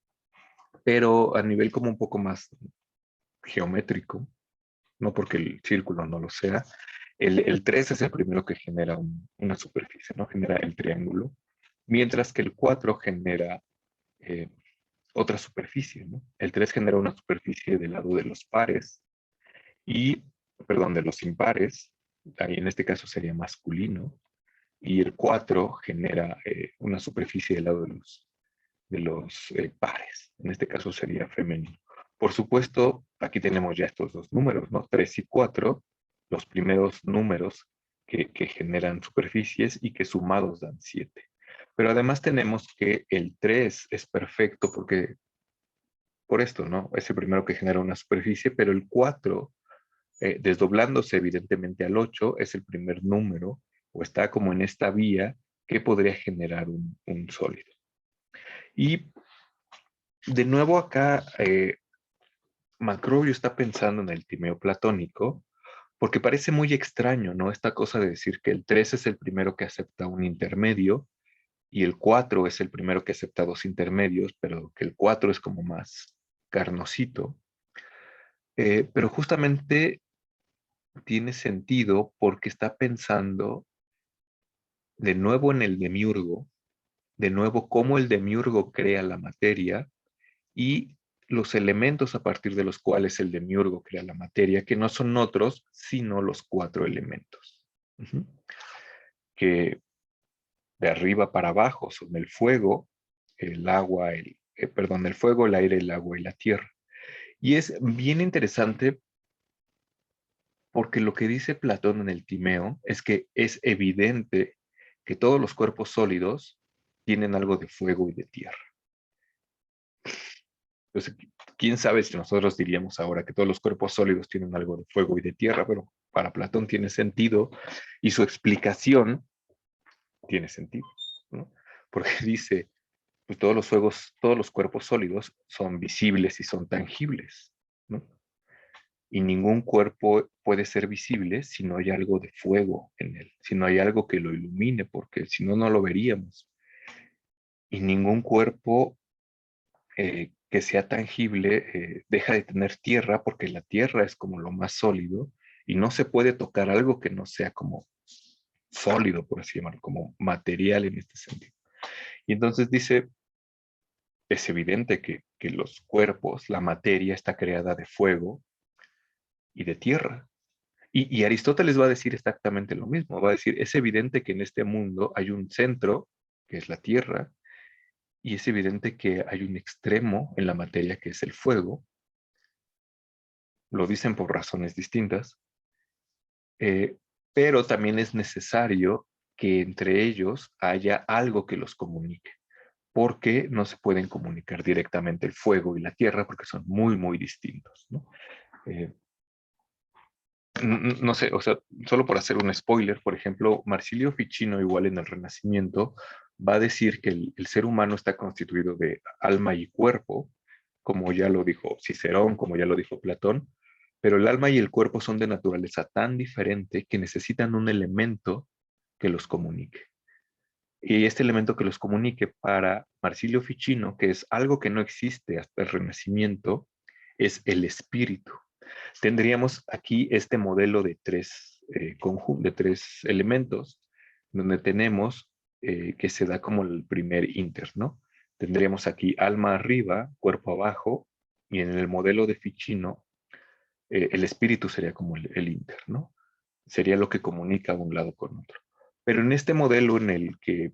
Pero a nivel como un poco más geométrico, no porque el círculo no lo sea, el 3 es el primero que genera una superficie, ¿no? Genera el triángulo, mientras que el 4 genera eh, otra superficie, ¿no? El 3 genera una superficie del lado de los pares y, perdón, de los impares, ahí en este caso sería masculino, y el 4 genera una superficie del lado de los pares, en este caso sería femenino. Por supuesto, aquí tenemos ya estos dos números, ¿no? 3 y 4, los primeros números que generan superficies y que sumados dan 7. Pero además tenemos que el 3 es perfecto porque, por esto, ¿no? Es el primero que genera una superficie, pero el 4, desdoblándose evidentemente al 8, es el primer número, o está como en esta vía, que podría generar un sólido. Y de nuevo acá, Macrobio está pensando en el timeo platónico, porque parece muy extraño, ¿no? Esta cosa de decir que el 3 es el primero que acepta un intermedio y el 4 es el primero que acepta dos intermedios, pero que el 4 es como más carnosito. Pero justamente tiene sentido porque está pensando de nuevo en el demiurgo, de nuevo cómo el demiurgo crea la materia y los elementos a partir de los cuales el demiurgo crea la materia, que no son otros, sino los 4 elementos. Que de arriba para abajo son el fuego, el agua, el fuego, el aire, el agua y la tierra. Y es bien interesante porque lo que dice Platón en el Timeo es que es evidente que todos los cuerpos sólidos tienen algo de fuego y de tierra. Entonces, quién sabe si nosotros diríamos ahora que todos los cuerpos sólidos tienen algo de fuego y de tierra, pero para Platón tiene sentido y su explicación tiene sentido, ¿no? Porque dice, pues todos los cuerpos sólidos son visibles y son tangibles, ¿no? Y ningún cuerpo puede ser visible si no hay algo de fuego en él, si no hay algo que lo ilumine, porque si no, no lo veríamos. Y ningún cuerpo que sea tangible deja de tener tierra, porque la tierra es como lo más sólido y no se puede tocar algo que no sea como sólido, por así llamarlo, como material en este sentido. Y entonces dice, es evidente que los cuerpos, la materia está creada de fuego y de tierra. Y Aristóteles va a decir exactamente lo mismo. Va a decir, es evidente que en este mundo hay un centro, que es la tierra, y es evidente que hay un extremo en la materia, que es el fuego. Lo dicen por razones distintas, eh, pero también es necesario que entre ellos haya algo que los comunique, porque no se pueden comunicar directamente el fuego y la tierra, porque son muy, muy distintos, ¿no? No sé, o sea, solo por hacer un spoiler, por ejemplo, Marsilio Ficino, igual en el Renacimiento, va a decir que el ser humano está constituido de alma y cuerpo, como ya lo dijo Cicerón, como ya lo dijo Platón, pero el alma y el cuerpo son de naturaleza tan diferente que necesitan un elemento que los comunique. Y este elemento que los comunique para Marsilio Ficino, que es algo que no existe hasta el Renacimiento, es el espíritu. Tendríamos aquí este modelo de de tres elementos, donde tenemos que se da como el primer inter, ¿no? Tendríamos aquí alma arriba, cuerpo abajo, y en el modelo de Ficino, el espíritu sería como el inter, ¿no? Sería lo que comunica un lado con otro. Pero en este modelo en el que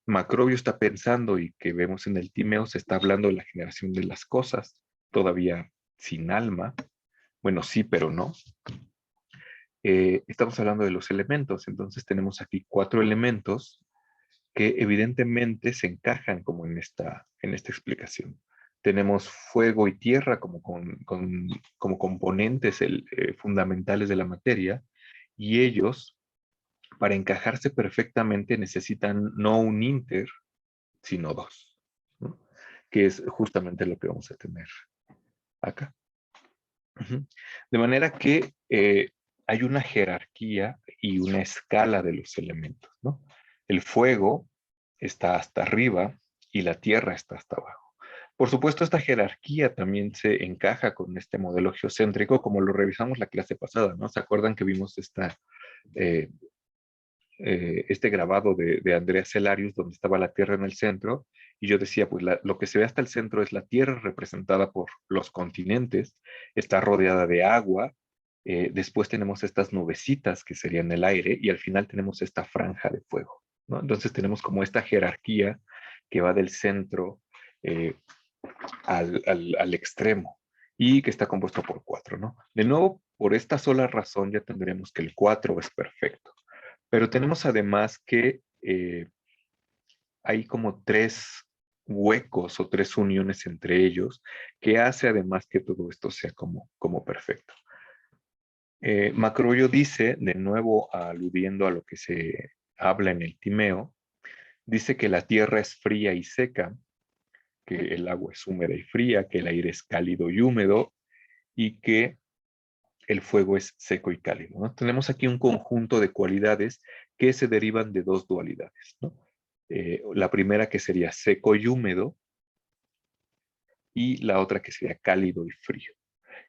Macrobio está pensando y que vemos en el Timeo, se está hablando de la generación de las cosas, todavía sin alma. Bueno, sí, pero no. Estamos hablando de los elementos, entonces tenemos aquí 4 elementos que evidentemente se encajan como en esta explicación. Tenemos fuego y tierra como componentes fundamentales de la materia, y ellos, para encajarse perfectamente, necesitan no un inter, sino dos, ¿no? Que es justamente lo que vamos a tener acá. De manera que hay una jerarquía y una escala de los elementos, ¿no? El fuego está hasta arriba y la tierra está hasta abajo. Por supuesto, esta jerarquía también se encaja con este modelo geocéntrico, como lo revisamos la clase pasada, ¿no? ¿Se acuerdan que vimos eh, este grabado de Andrea Cellarius, donde estaba la Tierra en el centro? Y yo decía, pues lo que se ve hasta el centro es la Tierra representada por los continentes, está rodeada de agua, después tenemos estas nubecitas que serían el aire, y al final tenemos esta franja de fuego, ¿no? Entonces tenemos como esta jerarquía que va del centro eh, al extremo, y que está compuesto por 4, ¿no? De nuevo, por esta sola razón ya tendremos que el 4 es perfecto. Pero tenemos además que hay como 3 huecos o 3 uniones entre ellos, que hace además que todo esto sea como perfecto. Macrobio dice, de nuevo aludiendo a lo que se habla en el Timeo, dice que la tierra es fría y seca, que el agua es húmeda y fría, que el aire es cálido y húmedo, y que el fuego es seco y cálido, ¿no? Tenemos aquí un conjunto de cualidades que se derivan de 2 dualidades, ¿no? La primera, que sería seco y húmedo, y la otra que sería cálido y frío,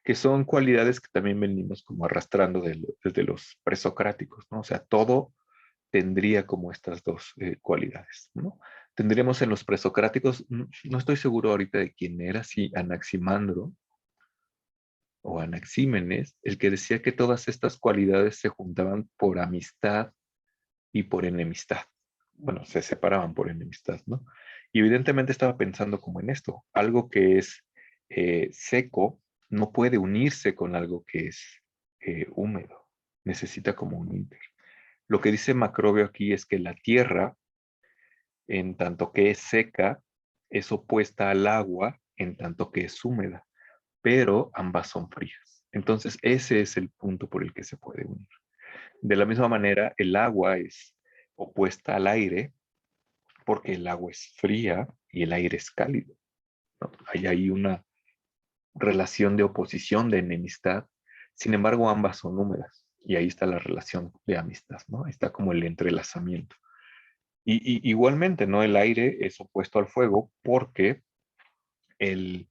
que son cualidades que también venimos como arrastrando desde los presocráticos, ¿no? O sea, todo tendría como estas 2 cualidades, ¿no? Tendríamos en los presocráticos, no estoy seguro ahorita de quién era, si Anaximandro o Anaxímenes, el que decía que todas estas cualidades se juntaban por amistad y por enemistad. Bueno, se separaban por enemistad, ¿no? Y evidentemente estaba pensando como en esto, algo que es seco no puede unirse con algo que es húmedo, necesita como un inter. Lo que dice Macrobio aquí es que la tierra, en tanto que es seca, es opuesta al agua en tanto que es húmeda, pero ambas son frías. Entonces, ese es el punto por el que se puede unir. De la misma manera, el agua es opuesta al aire porque el agua es fría y el aire es cálido, ¿no? Hay ahí una relación de oposición, de enemistad. Sin embargo, ambas son húmedas y ahí está la relación de amistad, ¿no? Está como el entrelazamiento. Igualmente, ¿no? El aire es opuesto al fuego porque el,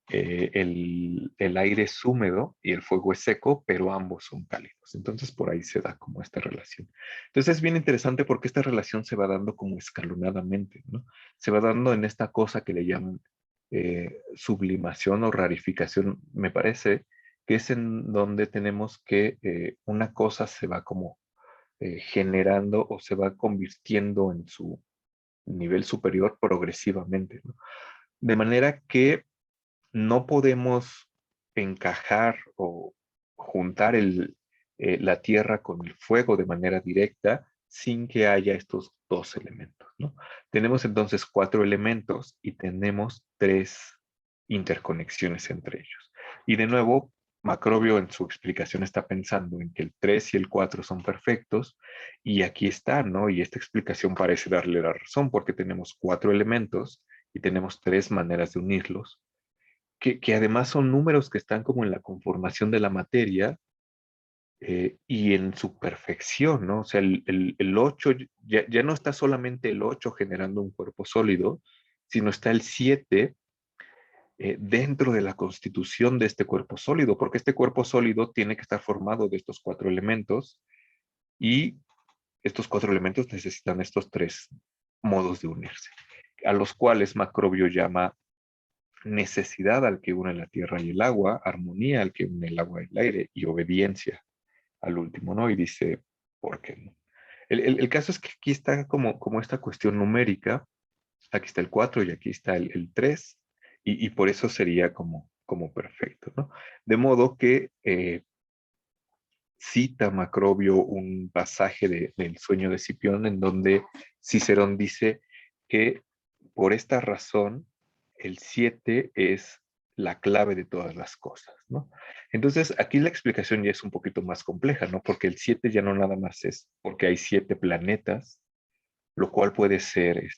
el aire es húmedo y el fuego es seco, pero ambos son cálidos. Entonces por ahí se da como esta relación. Entonces es bien interesante porque esta relación se va dando como escalonadamente, ¿no? Se va dando en esta cosa que le llaman sublimación o rarificación, me parece, que es en donde tenemos que una cosa se va como generando o se va convirtiendo en su nivel superior progresivamente, ¿no? De manera que no podemos encajar o juntar la tierra con el fuego de manera directa sin que haya estos 2 elementos, ¿no? Tenemos entonces 4 elementos y tenemos 3 interconexiones entre ellos. Y de nuevo, Macrobio en su explicación está pensando en que el 3 y el 4 son perfectos, y aquí está, ¿no? Y esta explicación parece darle la razón porque tenemos 4 elementos y tenemos 3 maneras de unirlos, que además son números que están como en la conformación de la materia y en su perfección, ¿no? O sea, el 8, ya no está solamente el 8 generando un cuerpo sólido, sino está el 7 dentro de la constitución de este cuerpo sólido, porque este cuerpo sólido tiene que estar formado de estos 4 elementos, y estos 4 elementos necesitan estos 3 modos de unirse, a los cuales Macrobio llama necesidad al que une la tierra y el agua, armonía al que une el agua y el aire, y obediencia al último, ¿no? Y dice, ¿por qué no? El caso es que aquí está como esta cuestión numérica, aquí está el 4 y aquí está el 3, y por eso sería como perfecto, ¿no? De modo que cita Macrobio un pasaje del sueño de Escipión en donde Cicerón dice que por esta razón el 7 es la clave de todas las cosas, ¿no? Entonces, aquí la explicación ya es un poquito más compleja, ¿no? Porque el 7 ya no nada más es porque hay 7 planetas, lo cual puede ser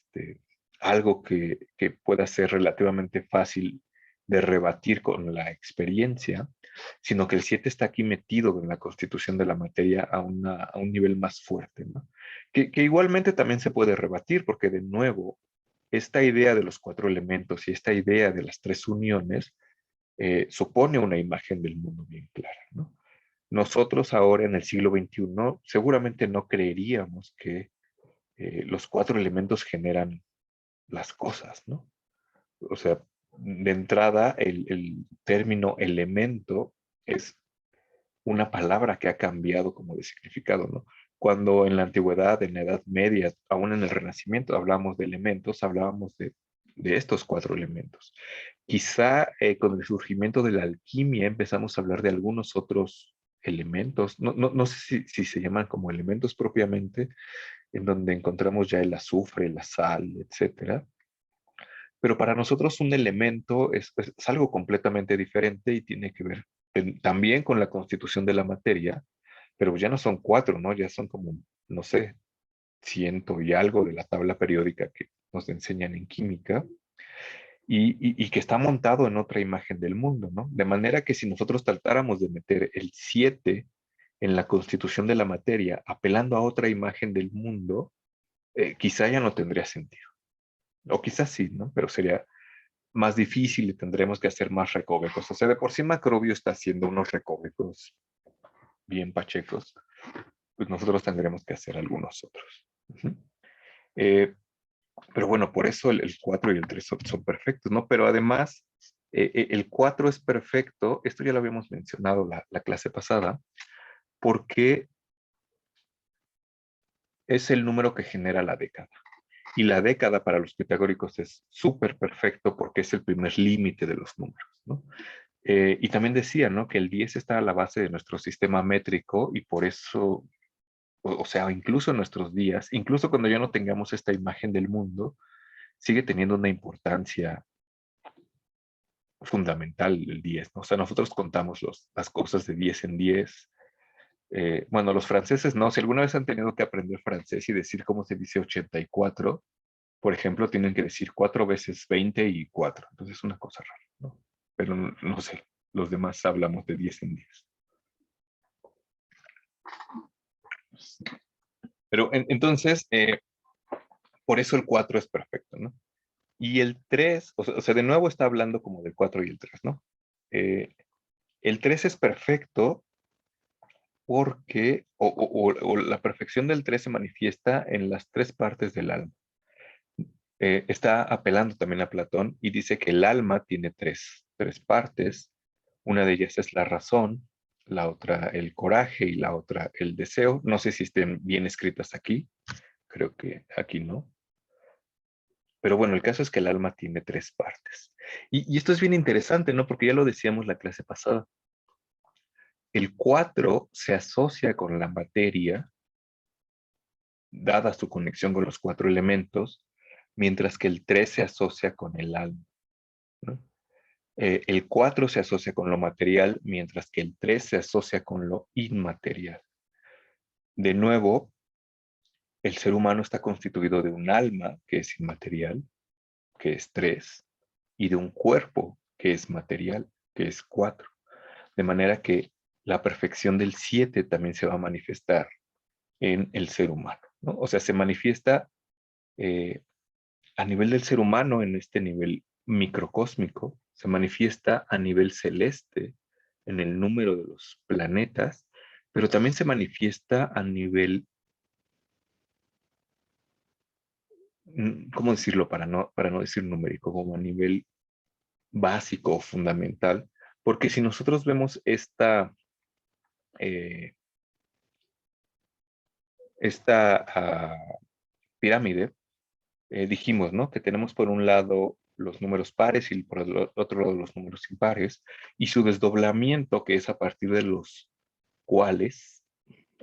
algo que pueda ser relativamente fácil de rebatir con la experiencia, sino que el 7 está aquí metido en la constitución de la materia a un nivel más fuerte, ¿no? Que igualmente también se puede rebatir, porque de nuevo, esta idea de los 4 elementos y esta idea de las 3 uniones supone una imagen del mundo bien clara, ¿no? Nosotros ahora en el siglo XXI seguramente no creeríamos que los 4 elementos generan las cosas, ¿no? O sea, de entrada, el término elemento es una palabra que ha cambiado como de significado, ¿no? Cuando en la antigüedad, en la Edad Media, aún en el Renacimiento, hablábamos de elementos, hablábamos de estos 4 elementos. Quizá con el surgimiento de la alquimia empezamos a hablar de algunos otros elementos, no sé si se llaman como elementos propiamente, en donde encontramos ya el azufre, la sal, etcétera. Pero para nosotros un elemento es algo completamente diferente y tiene que ver también con la constitución de la materia, pero ya no son 4, ¿no? Ya son como, no sé, ciento y algo de la tabla periódica que nos enseñan en química y que está montado en otra imagen del mundo, ¿no? De manera que si nosotros tratáramos de meter el 7 en la constitución de la materia, apelando a otra imagen del mundo, quizá ya no tendría sentido. O quizás sí, ¿no? Pero sería más difícil y tendremos que hacer más recovecos. O sea, de por sí Macrobio está haciendo unos recovecos bien pachecos, pues nosotros tendremos que hacer algunos otros. Uh-huh. Pero bueno, por eso el 4 y el 3 son perfectos, ¿no? Pero además, el 4 es perfecto, esto ya lo habíamos mencionado la clase pasada, porque es el número que genera la década. Y la década para los pitagóricos es súper perfecto porque es el primer límite de los números, ¿no? Y también decía, ¿no? Que el 10 está a la base de nuestro sistema métrico y por eso, o sea, incluso en nuestros días, incluso cuando ya no tengamos esta imagen del mundo, sigue teniendo una importancia fundamental el 10, ¿no? O sea, nosotros contamos las cosas de 10 en 10. Bueno, los franceses no, si alguna vez han tenido que aprender francés y decir cómo se dice 84, por ejemplo, tienen que decir 4 veces 20 y 4. Entonces es una cosa rara, ¿no? Pero no sé, los demás hablamos de 10 en 10. Pero entonces, por eso el 4 es perfecto, ¿no? Y el 3, o sea, de nuevo está hablando como del 4 y el 3, ¿no? Eh, el 3 es perfecto porque, o la perfección del 3 se manifiesta en las 3 partes del alma. Está apelando también a Platón y dice que el alma tiene tres partes. Una de ellas es la razón, la otra el coraje y la otra el deseo. No sé si estén bien escritas aquí, creo que aquí no. Pero bueno, el caso es que el alma tiene 3 partes. Y esto es bien interesante, ¿no? Porque ya lo decíamos la clase pasada. El 4 se asocia con la materia, dada su conexión con los 4 elementos, mientras que el 3 se asocia con el alma, ¿no? El 4 se asocia con lo material, mientras que el 3 se asocia con lo inmaterial. De nuevo, el ser humano está constituido de un alma, que es inmaterial, que es 3, y de un cuerpo, que es material, que es 4. De manera que la perfección del 7 también se va a manifestar en el ser humano, ¿no? O sea, se manifiesta eh, a nivel del ser humano, en este nivel microcósmico, se manifiesta a nivel celeste, en el número de los planetas, pero también se manifiesta a nivel, ¿cómo decirlo? Para no decir numérico, como a nivel básico o fundamental, porque si nosotros vemos eh, esta pirámide, dijimos, ¿no? Que tenemos por un lado los números pares y por el otro lado los números impares, y su desdoblamiento, que es a partir de los cuales,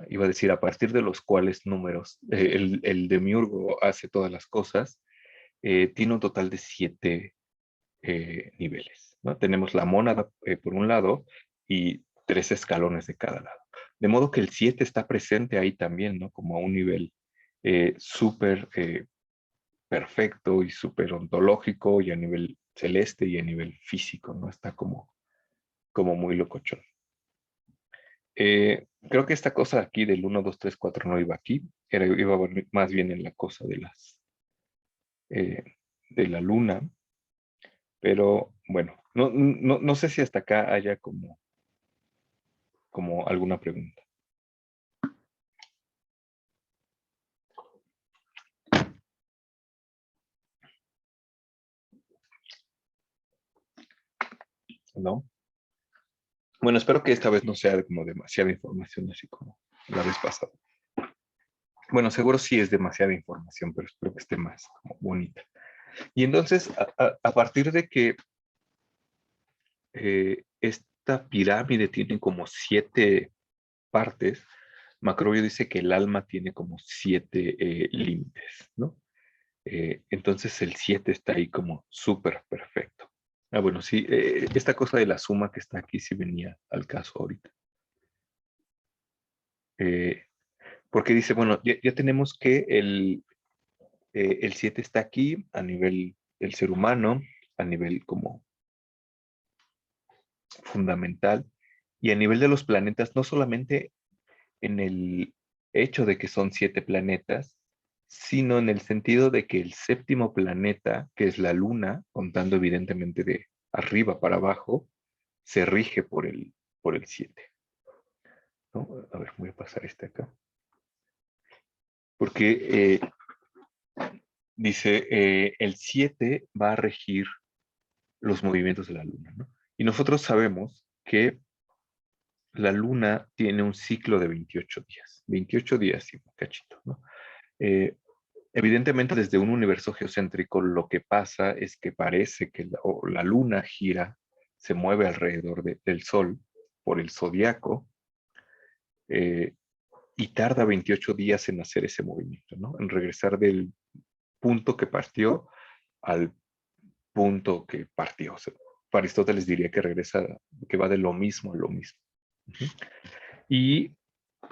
iba a decir a partir de los cuales números, el demiurgo hace todas las cosas, tiene un total de 7 niveles, ¿no? Tenemos la mónada por un lado y 3 escalones de cada lado. De modo que el 7 está presente ahí también, ¿no? Como a un nivel súper perfecto y súper ontológico y a nivel celeste y a nivel físico, ¿no? Está como muy locochón. Creo que esta cosa aquí del 1, 2, 3, 4 no iba aquí, iba más bien en la cosa de la luna, pero bueno, no sé si hasta acá haya como alguna pregunta. ¿No? Bueno, espero que esta vez no sea como demasiada información, así como la vez pasada. Bueno, seguro sí es demasiada información, pero espero que esté más como bonita. Y entonces, a partir de que esta pirámide tiene como 7 partes, Macrobio dice que el alma tiene como 7 límites, ¿no? Entonces el 7 está ahí como súper perfecto. Ah, bueno, sí, esta cosa de la suma que está aquí sí venía al caso ahorita. Eh, porque dice, bueno, ya tenemos que el 7 está aquí a nivel del ser humano, a nivel como fundamental, y a nivel de los planetas, no solamente en el hecho de que son 7 planetas, sino en el sentido de que el séptimo planeta, que es la Luna, contando evidentemente de arriba para abajo, se rige por el 7, ¿no? A ver, voy a pasar este acá. Porque dice, el 7 va a regir los movimientos de la Luna, ¿no? Y nosotros sabemos que la Luna tiene un ciclo de 28 días, 28 días y un cachito, ¿no? Eh, Evidentemente, desde un universo geocéntrico, lo que pasa es que parece que la Luna gira, se mueve alrededor del Sol por el zodiaco eh, y tarda 28 días en hacer ese movimiento, ¿no? En regresar del punto que partió al punto que partió. O sea, Aristóteles diría que regresa, que va de lo mismo a lo mismo. Uh-huh. Y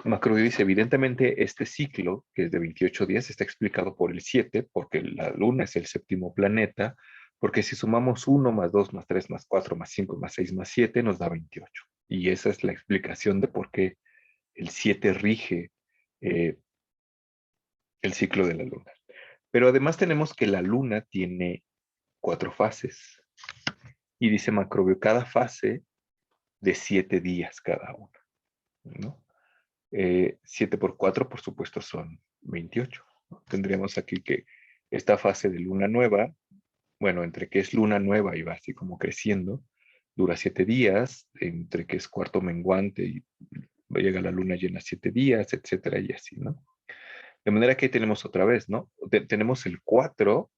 Macrobio dice, evidentemente, este ciclo, que es de 28 días, está explicado por el 7, porque la Luna es el séptimo planeta, porque si sumamos 1 más 2 más 3 más 4 más 5 más 6 más 7 nos da 28. Y esa es la explicación de por qué el 7 rige eh, el ciclo de la Luna. Pero además tenemos que la Luna tiene 4 fases. Y dice Macrobio, cada fase de 7 días cada una, ¿no? 7 por 4, por supuesto, son 28. ¿No? Tendríamos aquí que esta fase de luna nueva, bueno, entre que es luna nueva y va así como creciendo, dura 7 días, entre que es cuarto menguante y llega la luna llena 7 días, etcétera, y así, ¿no? De manera que ahí tenemos otra vez, ¿no? Tenemos el 4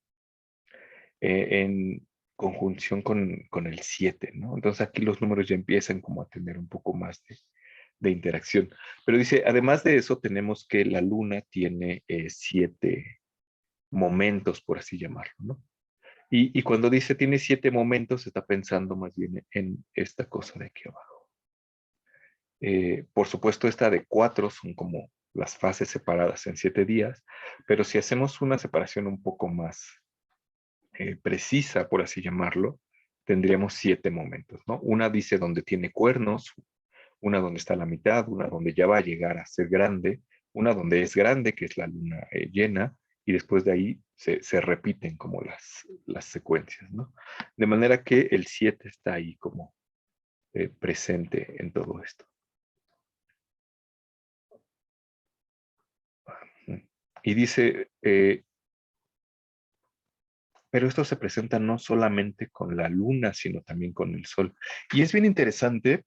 en conjunción con el 7, ¿no? Entonces aquí los números ya empiezan como a tener un poco más de interacción. Pero dice, además de eso, tenemos que la luna tiene 7 momentos, por así llamarlo, ¿no? Y cuando dice tiene 7 momentos, está pensando más bien en esta cosa de aquí abajo. Por supuesto, esta de 4 son como las fases separadas en 7 días, pero si hacemos una separación un poco más precisa, por así llamarlo, tendríamos 7 momentos, ¿no? Una dice donde tiene cuernos, una donde está a la mitad, una donde ya va a llegar a ser grande, una donde es grande, que es la luna llena, y después de ahí se repiten como las secuencias, ¿no? De manera que el 7 está ahí como presente en todo esto. Y dice, pero esto se presenta no solamente con la luna, sino también con el sol. Y es bien interesante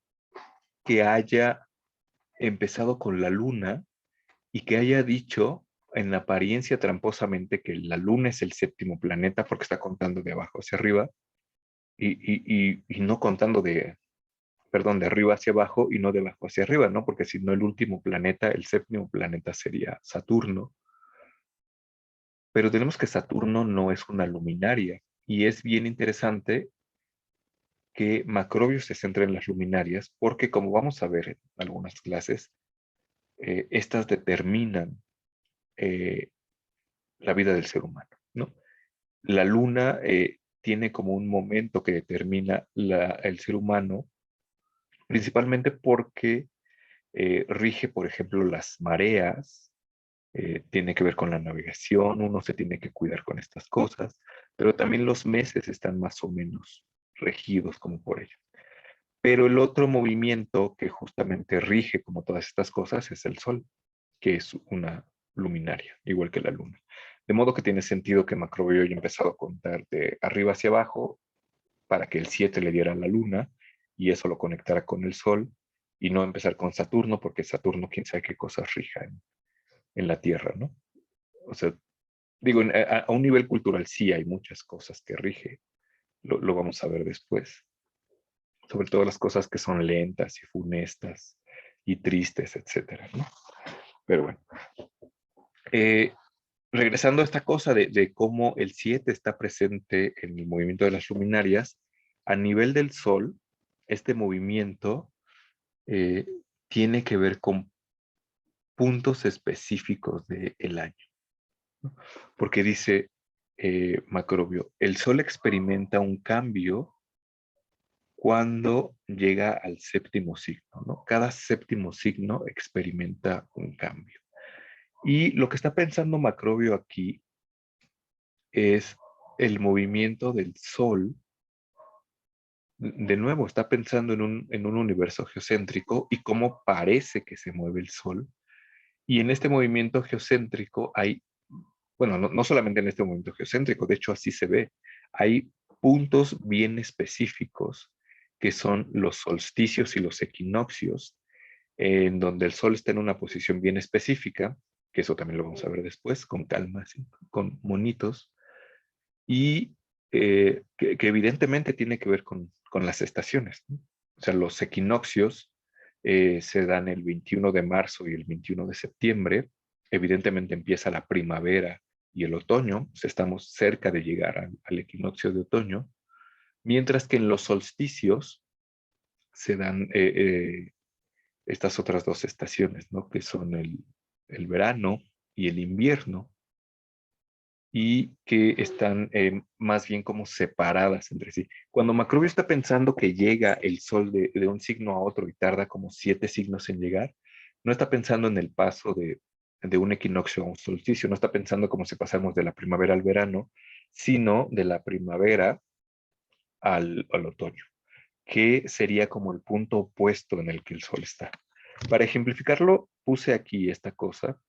que haya empezado con la luna y que haya dicho en apariencia tramposamente que la Luna es el séptimo planeta porque está contando de abajo hacia arriba y no contando perdón, de arriba hacia abajo y no de abajo hacia arriba, ¿no? Porque si no el último planeta, el séptimo planeta sería Saturno. Pero tenemos que Saturno no es una luminaria y es bien interesante que Macrobio se centre en las luminarias porque como vamos a ver en algunas clases, estas determinan eh, la vida del ser humano, ¿no? La luna tiene como un momento que determina el ser humano, principalmente porque rige, por ejemplo, las mareas, tiene que ver con la navegación, uno se tiene que cuidar con estas cosas, pero también los meses están más o menos regidos como por ello. Pero el otro movimiento que justamente rige como todas estas cosas es el Sol, que es una luminaria, igual que la Luna. De modo que tiene sentido que Macrobio haya empezado a contar de arriba hacia abajo para que el 7 le diera a la Luna y eso lo conectara con el Sol y no empezar con Saturno, porque Saturno quién sabe qué cosas rija en la Tierra, ¿no? O sea, digo, a un nivel cultural sí hay muchas cosas que rige, lo vamos a ver después, sobre todo las cosas que son lentas y funestas y tristes, etcétera, ¿no? Pero bueno, eh, regresando a esta cosa de cómo el 7 está presente en el movimiento de las luminarias, a nivel del Sol, este movimiento eh, tiene que ver con puntos específicos del año, ¿no? Porque dice Macrobio, el Sol experimenta un cambio cuando llega al séptimo signo, ¿no? Cada séptimo signo experimenta un cambio. Y lo que está pensando Macrobio aquí es el movimiento del Sol. De nuevo, está pensando en un universo geocéntrico y cómo parece que se mueve el Sol. Y en este movimiento geocéntrico hay, bueno, no solamente en este movimiento geocéntrico, de hecho así se ve, hay puntos bien específicos que son los solsticios y los equinoccios, en donde el Sol está en una posición bien específica, que eso también lo vamos a ver después, con calma, ¿sí? Con monitos, y que evidentemente tiene que ver con las estaciones, ¿no? O sea, los equinoccios se dan el 21 de marzo y el 21 de septiembre. Evidentemente empieza la primavera y el otoño, o sea, estamos cerca de llegar al equinoccio de otoño, mientras que en los solsticios se dan estas otras dos estaciones, ¿no? Que son el verano y el invierno, y que están más bien como separadas entre sí. Cuando Macrobio está pensando que llega el Sol de un signo a otro y tarda como 7 signos en llegar, no está pensando en el paso de un equinoccio a un solsticio, no está pensando como si pasamos de la primavera al verano, sino de la primavera al otoño, que sería como el punto opuesto en el que el Sol está. Para ejemplificarlo, puse aquí esta cosa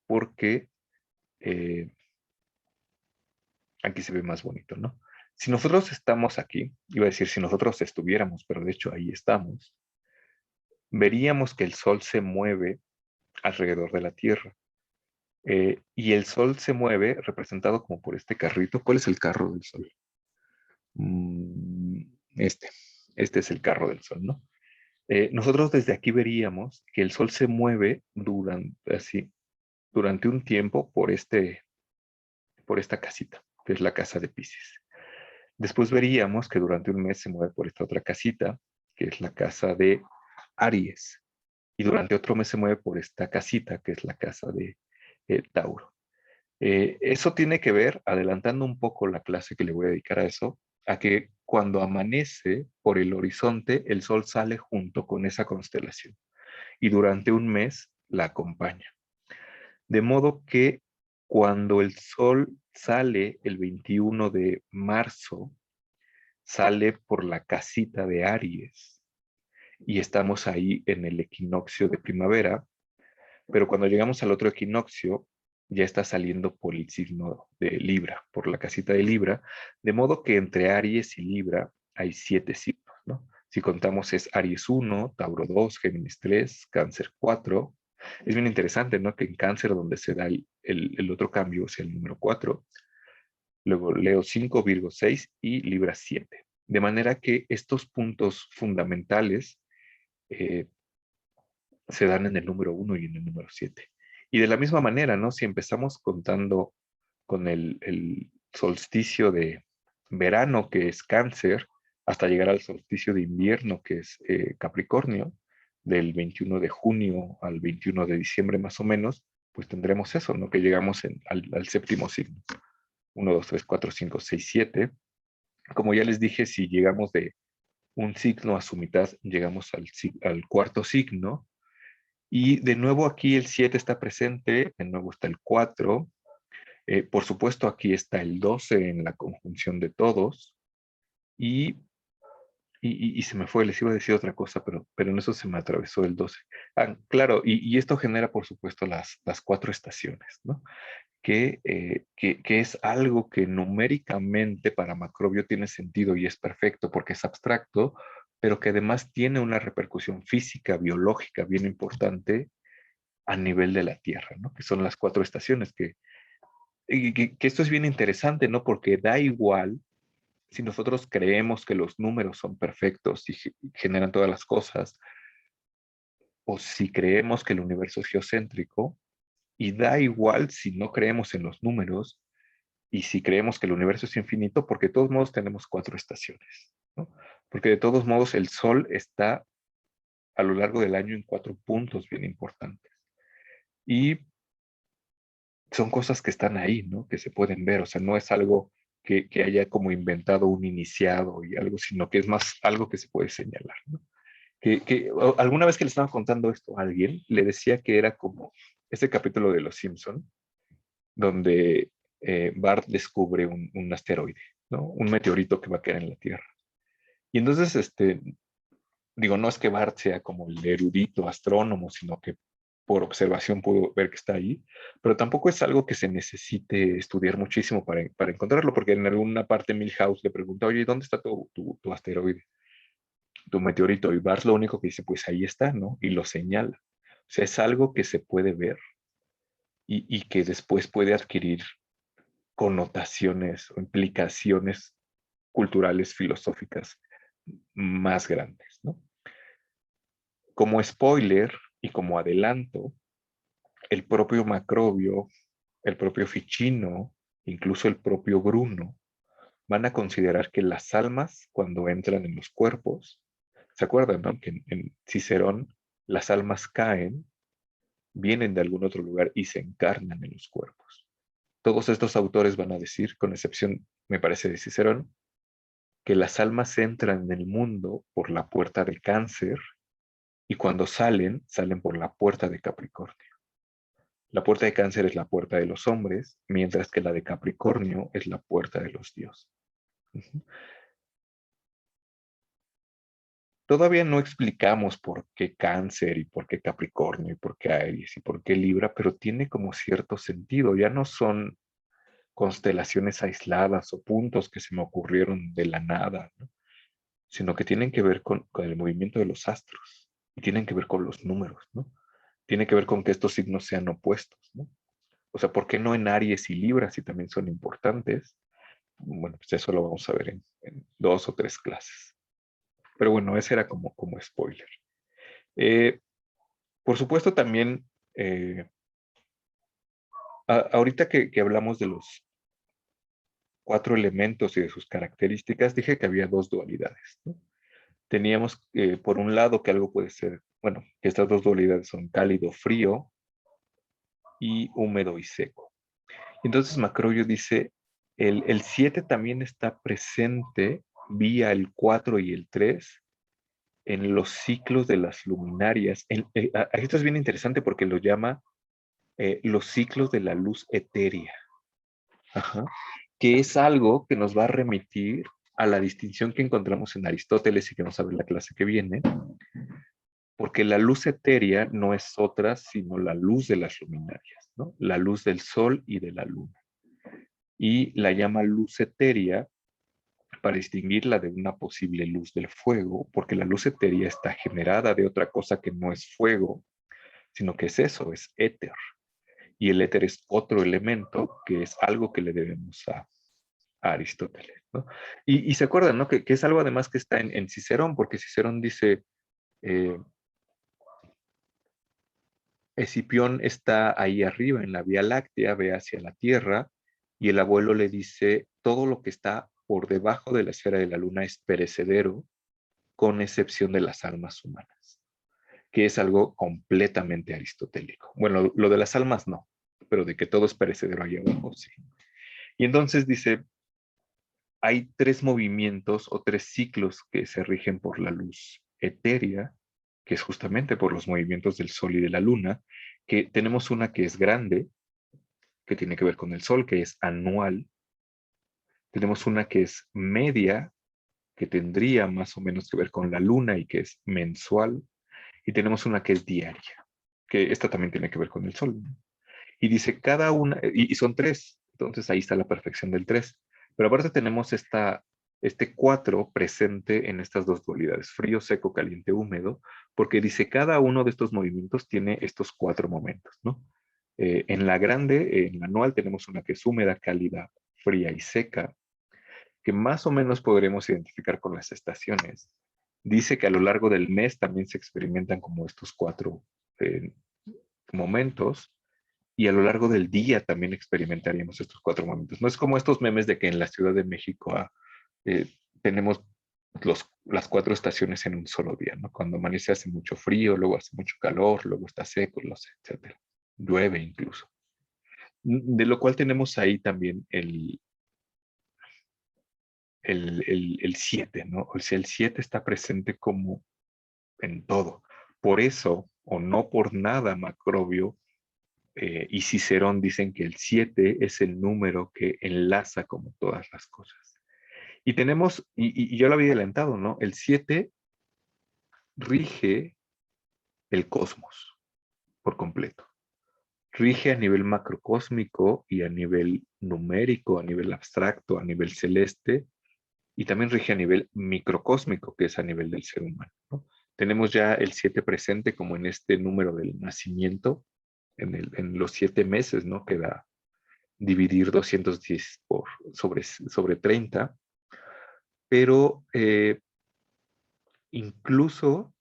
porque eh, aquí se ve más bonito, ¿no? Si nosotros estamos aquí, iba a decir si nosotros estuviéramos, pero de hecho ahí estamos, veríamos que el Sol se mueve alrededor de la Tierra. Y el Sol se mueve representado como por este carrito. ¿Cuál es el carro del Sol? Mm, este. Este es el carro del Sol, ¿no? Nosotros desde aquí veríamos que el Sol se mueve durante un tiempo por esta casita, que es la casa de Pisces. Después veríamos que durante un mes se mueve por esta otra casita, que es la casa de Aries. Y durante otro mes se mueve por esta casita, que es la casa de Tauro. Eso tiene que ver, adelantando un poco la clase que le voy a dedicar a eso, a que cuando amanece por el horizonte, el Sol sale junto con esa constelación y durante un mes la acompaña. De modo que cuando el Sol sale el 21 de marzo, sale por la casita de Aries y estamos ahí en el equinoccio de primavera, pero cuando llegamos al otro equinoccio ya está saliendo por el signo de Libra, por la casita de Libra, de modo que entre Aries y Libra hay 7 signos, ¿no? Si contamos es Aries 1, Tauro 2, Géminis 3, Cáncer 4. Es bien interesante, ¿no? Que en Cáncer donde se da el otro cambio, o sea, el número 4, luego Leo 5, Virgo 6 y Libra 7. De manera que estos puntos fundamentales eh, se dan en el número 1 y en el número 7. Y de la misma manera, ¿no? Si empezamos contando con el solsticio de verano, que es Cáncer, hasta llegar al solsticio de invierno, que es Capricornio, del 21 de junio al 21 de diciembre más o menos, pues tendremos eso, ¿no? Que llegamos al séptimo signo. 1, 2, 3, 4, 5, 6, 7. Como ya les dije, si llegamos de un signo a su mitad, llegamos al cuarto signo. Y de nuevo aquí el 7 está presente, de nuevo está el 4. Por supuesto, aquí está el 12 en la conjunción de todos. Y, y se me fue, les iba a decir otra cosa, pero en eso se me atravesó el 12. Ah, claro, y esto genera, por supuesto, las cuatro estaciones, ¿no? Que es algo que numéricamente para Macrobio tiene sentido y es perfecto porque es abstracto, pero que además tiene una repercusión física, biológica bien importante a nivel de la Tierra, ¿no? Que son las cuatro estaciones, que esto es bien interesante, ¿no? Porque da igual si nosotros creemos que los números son perfectos y generan todas las cosas, o si creemos que el universo es geocéntrico, y da igual si no creemos en los números y si creemos que el universo es infinito, porque de todos modos tenemos cuatro estaciones, ¿no? Porque de todos modos el Sol está a lo largo del año en cuatro puntos bien importantes. Y son cosas que están ahí, ¿no? Que se pueden ver, o sea, no es algo que haya como inventado un iniciado y algo, sino que es más algo que se puede señalar, ¿no? Alguna vez que le estaba contando esto a alguien, le decía que era como ese capítulo de Los Simpson, donde Bart descubre un asteroide, ¿no? Un meteorito que va a caer en la Tierra. Y entonces, digo, no es que Bart sea como el erudito astrónomo, sino que por observación pudo ver que está ahí, pero tampoco es algo que se necesite estudiar muchísimo para encontrarlo, porque en alguna parte Milhouse le pregunta, oye, ¿dónde está tu asteroide, tu meteorito? Y Bart lo único que dice, pues ahí está, ¿no? Y lo señala. O sea, es algo que se puede ver y que después puede adquirir connotaciones o implicaciones culturales, filosóficas más grandes, ¿no? Como spoiler y como adelanto, el propio Macrobio, el propio Ficino, incluso el propio Bruno, van a considerar que las almas, cuando entran en los cuerpos, ¿se acuerdan, no? Que en Cicerón las almas caen, vienen de algún otro lugar y se encarnan en los cuerpos. Todos estos autores van a decir, con excepción, me parece, de Cicerón, que las almas entran en el mundo por la puerta de Cáncer y cuando salen, salen por la puerta de Capricornio. La puerta de Cáncer es la puerta de los hombres, mientras que la de Capricornio es la puerta de los dioses. Todavía no explicamos por qué Cáncer y por qué Capricornio y por qué Aries y por qué Libra, pero tiene como cierto sentido. Ya no son constelaciones aisladas o puntos que se me ocurrieron de la nada, ¿no? Sino que tienen que ver con el movimiento de los astros y tienen que ver con los números, ¿no? Tiene que ver con que estos signos sean opuestos, ¿no? O sea, ¿por qué no en Aries y Libra si también son importantes? Bueno, pues eso lo vamos a ver en dos o tres clases. Pero bueno, ese era como spoiler. Eh, por supuesto, también, ahorita que hablamos de los cuatro elementos y de sus características, dije que había dos dualidades, ¿no? Teníamos, por un lado, que algo puede ser, bueno, que estas dos dualidades son cálido, frío y húmedo y seco. Entonces Macrobio dice, el 7 también está presente vía el 4 y el 3 en los ciclos de las luminarias. Esto es bien interesante porque lo llama los ciclos de la luz etérea. Ajá. Que es algo que nos va a remitir a la distinción que encontramos en Aristóteles y que vamos a ver en la clase que viene, porque la luz etérea no es otra sino la luz de las luminarias, ¿no? La luz del sol y de la luna. Y la llama luz etérea para distinguirla de una posible luz del fuego, porque la luz etérea está generada de otra cosa que no es fuego, sino que es eso, es éter. Y el éter es otro elemento que es algo que le debemos a Aristóteles. ¿no? Y se acuerdan, ¿no? Que es algo además que está en Cicerón, porque Cicerón dice, eh, Escipión está ahí arriba en la Vía Láctea, ve hacia la Tierra, y el abuelo le dice, todo lo que está por debajo de la esfera de la luna es perecedero, con excepción de las almas humanas, que es algo completamente aristotélico. Bueno, lo de las almas no, pero de que todo es perecedero ahí abajo, sí. Y entonces dice, hay tres movimientos o tres ciclos que se rigen por la luz etérea, que es justamente por los movimientos del Sol y de la Luna, que tenemos una que es grande, que tiene que ver con el Sol, que es anual. Tenemos una que es media, que tendría más o menos que ver con la Luna y que es mensual. Y tenemos una que es diaria, que esta también tiene que ver con el Sol. Y dice cada una, y son tres, entonces ahí está la perfección del tres. Pero aparte tenemos este cuatro presente en estas dos dualidades, frío, seco, caliente, húmedo, porque dice cada uno de estos movimientos tiene estos cuatro momentos, ¿no? En la grande, en la anual, tenemos una que es húmeda, cálida, fría y seca, que más o menos podremos identificar con las estaciones. Dice que a lo largo del mes también se experimentan como estos cuatro eh, momentos, y a lo largo del día también experimentaríamos estos cuatro momentos. No es como estos memes de que en la Ciudad de México eh, tenemos las cuatro estaciones en un solo día, ¿no? Cuando amanece hace mucho frío, luego hace mucho calor, luego está seco, no sé, etcétera. Llueve incluso. De lo cual tenemos ahí también el 7, ¿no? O sea, el 7 está presente como en todo. Por eso, o no por nada, Macrobio y Cicerón dicen que el 7 es el número que enlaza como todas las cosas. Y tenemos, y yo lo había adelantado, ¿no? El 7 rige el cosmos por completo. Rige a nivel macrocósmico y a nivel numérico, a nivel abstracto, a nivel celeste, y también rige a nivel microcósmico, que es a nivel del ser humano, ¿no? Tenemos ya el 7 presente como en este número del nacimiento, en los 7 meses, ¿no? Que da dividir 210 sobre 30, pero incluso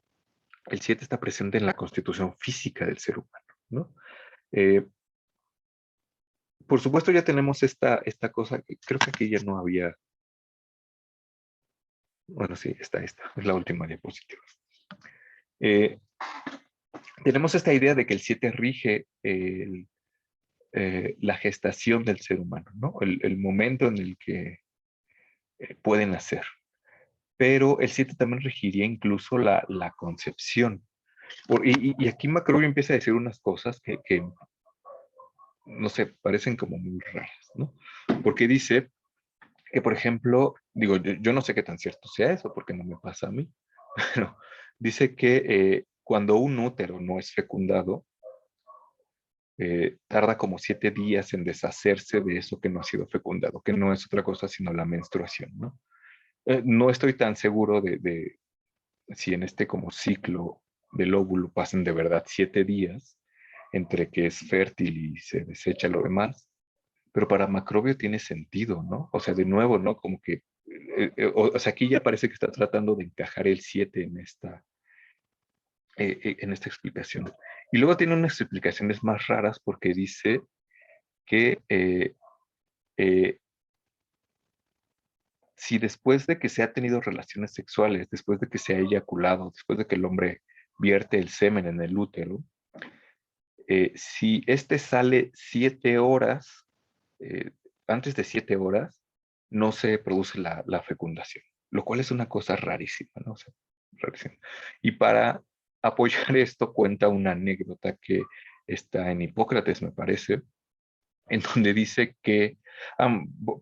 el 7 está presente en la constitución física del ser humano, ¿no? Eh, por supuesto ya tenemos esta cosa, que creo que aquí ya no había, bueno, sí, esta, es la última diapositiva. Eh, tenemos esta idea de que el 7 rige la gestación del ser humano, ¿no? El momento en el que pueden nacer. Pero el 7 también regiría incluso la concepción. Y aquí Macrobio empieza a decir unas cosas que, no sé, parecen como muy raras, ¿no? Porque dice que, por ejemplo, digo, yo no sé qué tan cierto sea eso, porque no me pasa a mí, pero dice que cuando un útero no es fecundado, tarda como 7 días en deshacerse de eso que no ha sido fecundado, que no es otra cosa sino la menstruación, ¿no? No estoy tan seguro de si en este como ciclo del óvulo pasan de verdad 7 días entre que es fértil y se desecha lo demás, pero para Macrobio tiene sentido, ¿no? O sea, de nuevo, ¿no? Como que, o sea, aquí ya parece que está tratando de encajar el 7 en esta explicación. Y luego tiene unas explicaciones más raras porque dice que eh, si después de que se ha tenido relaciones sexuales, después de que se ha eyaculado, después de que el hombre vierte el semen en el útero, si este sale 7 horas, eh, antes de 7 horas, no se produce la fecundación, lo cual es una cosa rarísima, ¿no? O sea, rarísima. Y para apoyar esto cuenta una anécdota que está en Hipócrates, me parece, en donde dice que,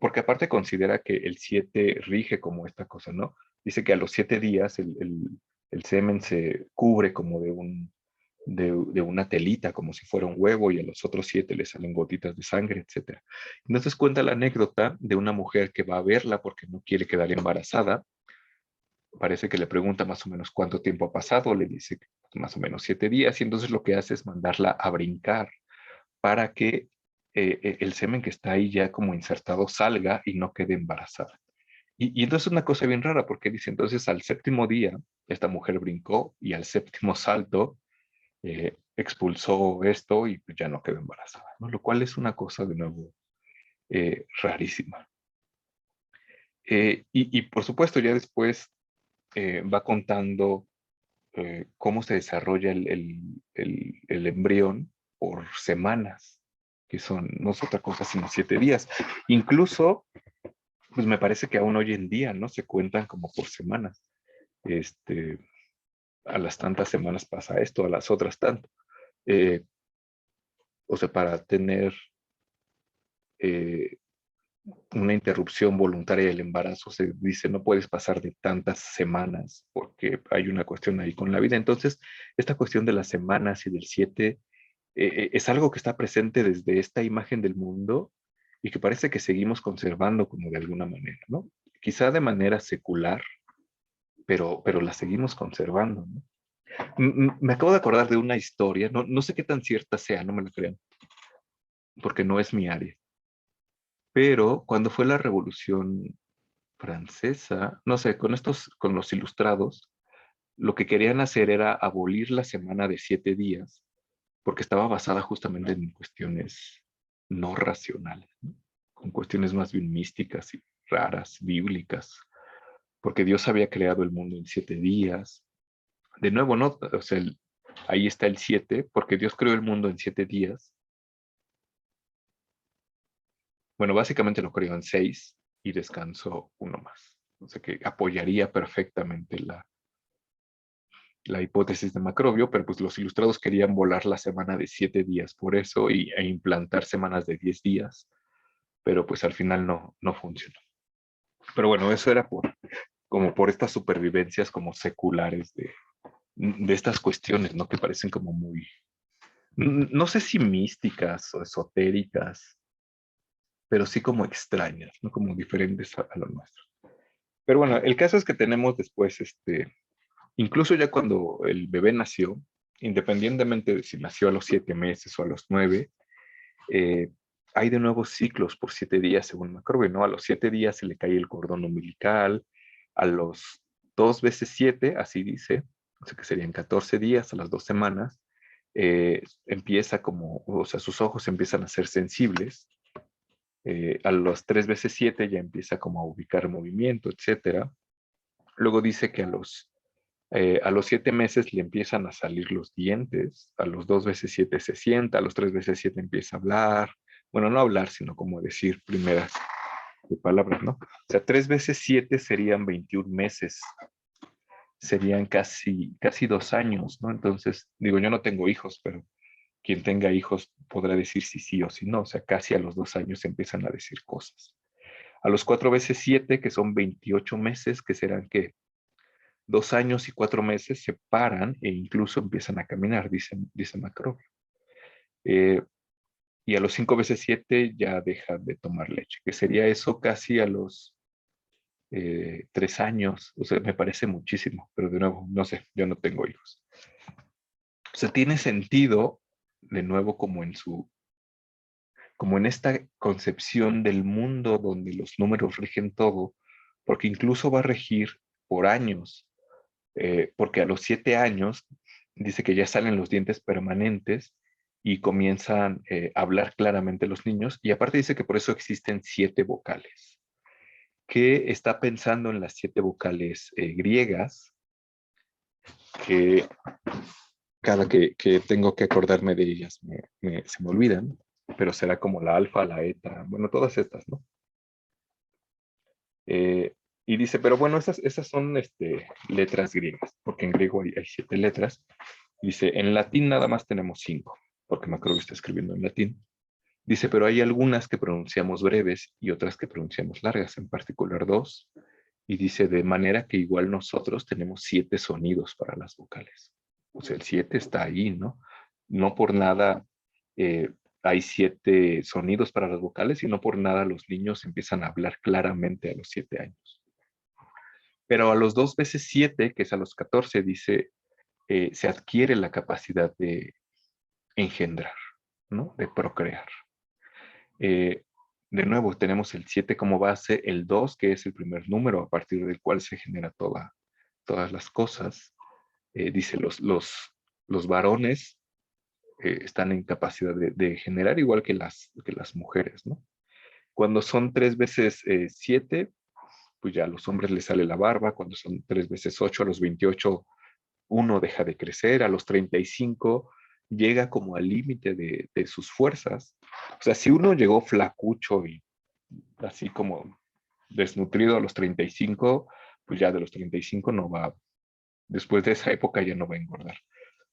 porque aparte considera que el 7 rige como esta cosa, ¿no? Dice que a los 7 días el semen se cubre como de una telita, como si fuera un huevo, y a los otros 7 le salen gotitas de sangre, etcétera. Entonces cuenta la anécdota de una mujer que va a verla porque no quiere quedar embarazada. Parece que le pregunta más o menos cuánto tiempo ha pasado, le dice que más o menos 7 días, y entonces lo que hace es mandarla a brincar para que el semen que está ahí ya como insertado salga y no quede embarazada. Y entonces es una cosa bien rara, porque dice, entonces al séptimo día, esta mujer brincó y al séptimo salto expulsó esto y pues ya no quedó embarazada, ¿no? Lo cual es una cosa de nuevo rarísima. Y por supuesto ya después va contando cómo se desarrolla el embrión por semanas, que son, no es otra cosa sino 7 días. Incluso, pues me parece que aún hoy en día, ¿no? Se cuentan como por semanas. Este, a las tantas semanas pasa esto, a las otras tanto. Eh, o sea, para tener eh, una interrupción voluntaria del embarazo, se dice no puedes pasar de tantas semanas porque hay una cuestión ahí con la vida. Entonces, esta cuestión de las semanas y del 7 es algo que está presente desde esta imagen del mundo y que parece que seguimos conservando como de alguna manera, ¿no? Quizá de manera secular, pero la seguimos conservando, ¿no? Me acabo de acordar de una historia, no sé qué tan cierta sea, no me la crean, porque no es mi área, pero cuando fue la Revolución Francesa, no sé, con los ilustrados, lo que querían hacer era abolir la semana de 7 días, porque estaba basada justamente en cuestiones no racionales, ¿no? Con cuestiones más bien místicas y raras, bíblicas, porque Dios había creado el mundo en 7 días. De nuevo, ¿no? O sea, ahí está el 7, porque Dios creó el mundo en 7 días. Bueno, básicamente lo creó en 6 y descansó uno más. O sea que apoyaría perfectamente la hipótesis de Macrobio, pero pues los ilustrados querían volar la semana de 7 días por eso e implantar semanas de 10 días, pero pues al final no funcionó. Pero bueno, eso era como por estas supervivencias como seculares de estas cuestiones, ¿no? Que parecen como muy, no sé si místicas o esotéricas, pero sí como extrañas, ¿no? Como diferentes a lo nuestro. Pero bueno, el caso es que tenemos después, incluso ya cuando el bebé nació, independientemente de si nació a los 7 meses o a los 9, eh, hay de nuevo ciclos por 7 días según Macrobio, ¿no? A los 7 días se le cae el cordón umbilical, a los 2 veces 7, así dice, o sea que serían 14 días a las 2 semanas, empieza como, o sea, sus ojos empiezan a ser sensibles, a los 3 veces 7 ya empieza como a ubicar movimiento, etcétera. Luego dice que a los 7 meses le empiezan a salir los dientes, a los 2 veces 7 se sienta, a los 3 veces 7 empieza a hablar, bueno, no hablar, sino como decir primeras palabras, ¿no? O sea, 3 veces 7 serían 21 meses, serían casi 2 años, ¿no? Entonces, digo, yo no tengo hijos, pero quien tenga hijos podrá decir si sí o si no, o sea, casi a los 2 años empiezan a decir cosas. A los 4 veces 7, que son 28 meses, que serán que 2 años y 4 meses se paran e incluso empiezan a caminar, dice Macrobio. Eh, y a los 5 veces 7 ya dejan de tomar leche, que sería eso casi a los 3 años. O sea, me parece muchísimo, pero de nuevo, no sé, yo no tengo hijos. O sea, tiene sentido, de nuevo, como en esta concepción del mundo donde los números rigen todo, porque incluso va a regir por años, porque a los 7 años dice que ya salen los dientes permanentes y comienzan a hablar claramente los niños, y aparte dice que por eso existen 7 vocales, que está pensando en las 7 vocales griegas, que cada que tengo que acordarme de ellas se me olvidan, pero será como la alfa, la eta, bueno, todas estas, ¿no? Eh, y dice, pero bueno, esas son letras griegas, porque en griego hay 7 letras. Dice, en latín nada más tenemos 5, porque Macrobio está escribiendo en latín. Dice, pero hay algunas que pronunciamos breves y otras que pronunciamos largas, en particular dos. Y dice, de manera que igual nosotros tenemos 7 sonidos para las vocales. O sea, el 7 está ahí, ¿no? No por nada eh, hay 7 sonidos para las vocales y no por nada los niños empiezan a hablar claramente a los 7 años. Pero a los 2 veces 7, que es a los 14, dice, se adquiere la capacidad de engendrar, ¿no? De procrear. Eh, de nuevo, tenemos el 7 como base, el 2, que es el primer número a partir del cual se genera todas las cosas. Dice, los varones están en capacidad de generar igual que las mujeres, ¿no? Cuando son 3 veces 7, pues ya a los hombres les sale la barba. Cuando son 3 veces 8, a los 28, uno deja de crecer. A los 35 llega como al límite de sus fuerzas. O sea, si uno llegó flacucho y así como desnutrido a los 35, pues ya de los 35 no va, después de esa época ya no va a engordar.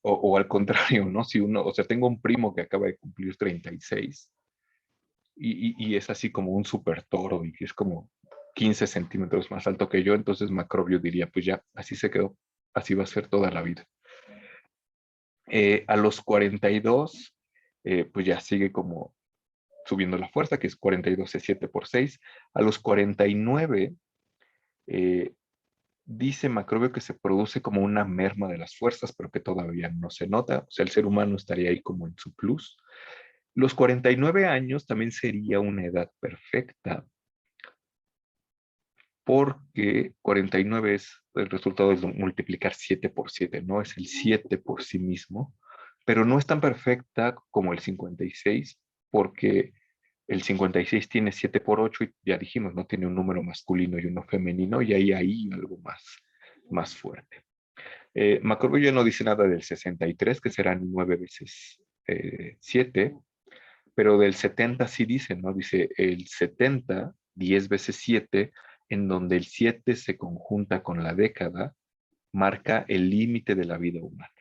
O al contrario, ¿no? Si uno, o sea, tengo un primo que acaba de cumplir 36 y es así como un super toro y es como 15 centímetros más alto que yo, entonces Macrobio diría, pues ya, así se quedó, así va a ser toda la vida. A los 42, pues ya sigue como subiendo la fuerza, que es 42 es 7 por 6. A los 49, eh, dice Macrobio que se produce como una merma de las fuerzas, pero que todavía no se nota. O sea, el ser humano estaría ahí como en su plus. Los 49 años también sería una edad perfecta, porque 49 es el resultado de multiplicar 7 por 7, ¿no? Es el 7 por sí mismo, pero no es tan perfecta como el 56, porque el 56 tiene 7 por 8 y ya dijimos, ¿no? Tiene un número masculino y uno femenino, y ahí algo más fuerte. Macrobio ya no dice nada del 63, que serán 9 veces 7, pero del 70 sí dice, ¿no? Dice el 70, 10 veces 7, en donde el 7 se conjunta con la década, marca el límite de la vida humana.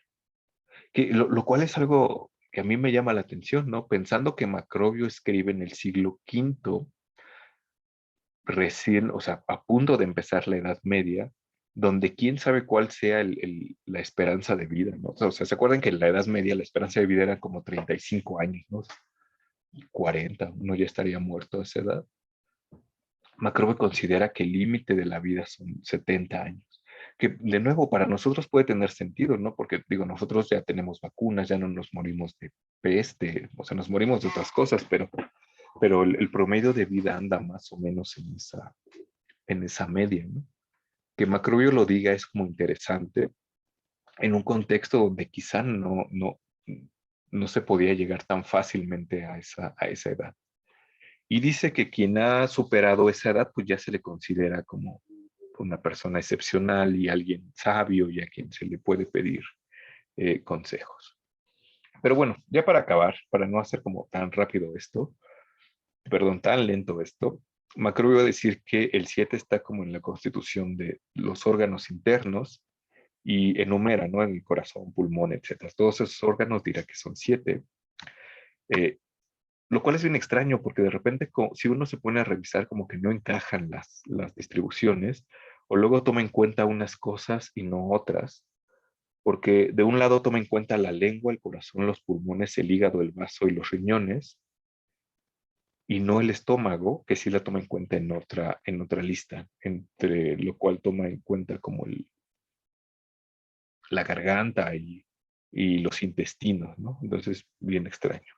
Lo cual es algo que a mí me llama la atención, ¿no? Pensando que Macrobio escribe en el siglo V, recién, o sea, a punto de empezar la Edad Media, donde quién sabe cuál sea la esperanza de vida, ¿no? O sea, ¿se acuerdan que en la Edad Media la esperanza de vida era como 35 años, ¿no? 40, uno ya estaría muerto a esa edad. Macrobio considera que el límite de la vida son 70 años. Que de nuevo para nosotros puede tener sentido, ¿no? Porque digo, nosotros ya tenemos vacunas, ya no nos morimos de peste, o sea, nos morimos de otras cosas, pero el promedio de vida anda más o menos en esa media, ¿no? Que Macrobio lo diga es como interesante en un contexto donde quizá no se podía llegar tan fácilmente a esa edad. Y dice que quien ha superado esa edad, pues ya se le considera como una persona excepcional y alguien sabio y a quien se le puede pedir consejos. Pero bueno, ya para acabar, para no hacer como tan rápido esto, perdón, tan lento esto, Macrobio va a decir que el 7 está como en la constitución de los órganos internos y enumera, ¿no? En el corazón, pulmón, etcétera. Todos esos órganos dirá que son 7. Eh, lo cual es bien extraño porque de repente si uno se pone a revisar como que no encajan las distribuciones o luego toma en cuenta unas cosas y no otras, porque de un lado toma en cuenta la lengua, el corazón, los pulmones, el hígado, el vaso y los riñones, y no el estómago, que sí la toma en cuenta en otra lista, entre lo cual toma en cuenta como la garganta y los intestinos, ¿no? Entonces, bien extraño.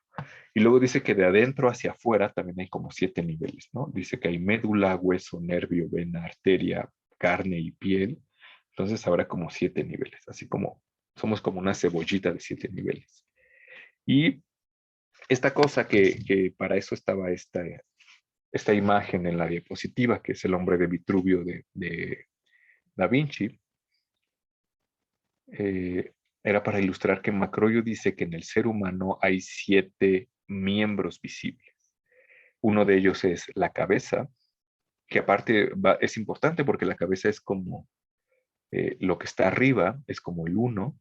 Y luego dice que de adentro hacia afuera también hay como 7 niveles, ¿no? Dice que hay médula, hueso, nervio, vena, arteria, carne y piel. Entonces habrá como 7 niveles, así como somos como una cebollita de 7 niveles. Y esta cosa que para eso estaba esta imagen en la diapositiva, que es el hombre de Vitruvio de Da Vinci, eh, era para ilustrar que Macrobio dice que en el ser humano hay 7 miembros visibles. Uno de ellos es la cabeza, que aparte es importante porque la cabeza es como lo que está arriba, es como el uno,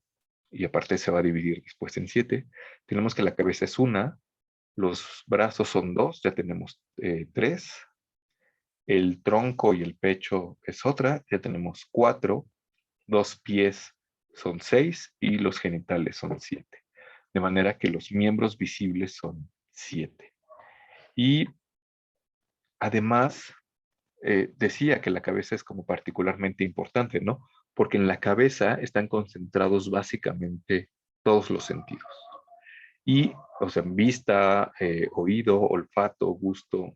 y aparte se va a dividir después en 7. Tenemos que la cabeza es una, los brazos son 2, ya tenemos 3, el tronco y el pecho es otra, ya tenemos 4, 2 pies son 6 y los genitales son 7. De manera que los miembros visibles son 7. Y además, decía que la cabeza es como particularmente importante, ¿no? Porque en la cabeza están concentrados básicamente todos los sentidos. Y, o sea, vista, oído, olfato, gusto,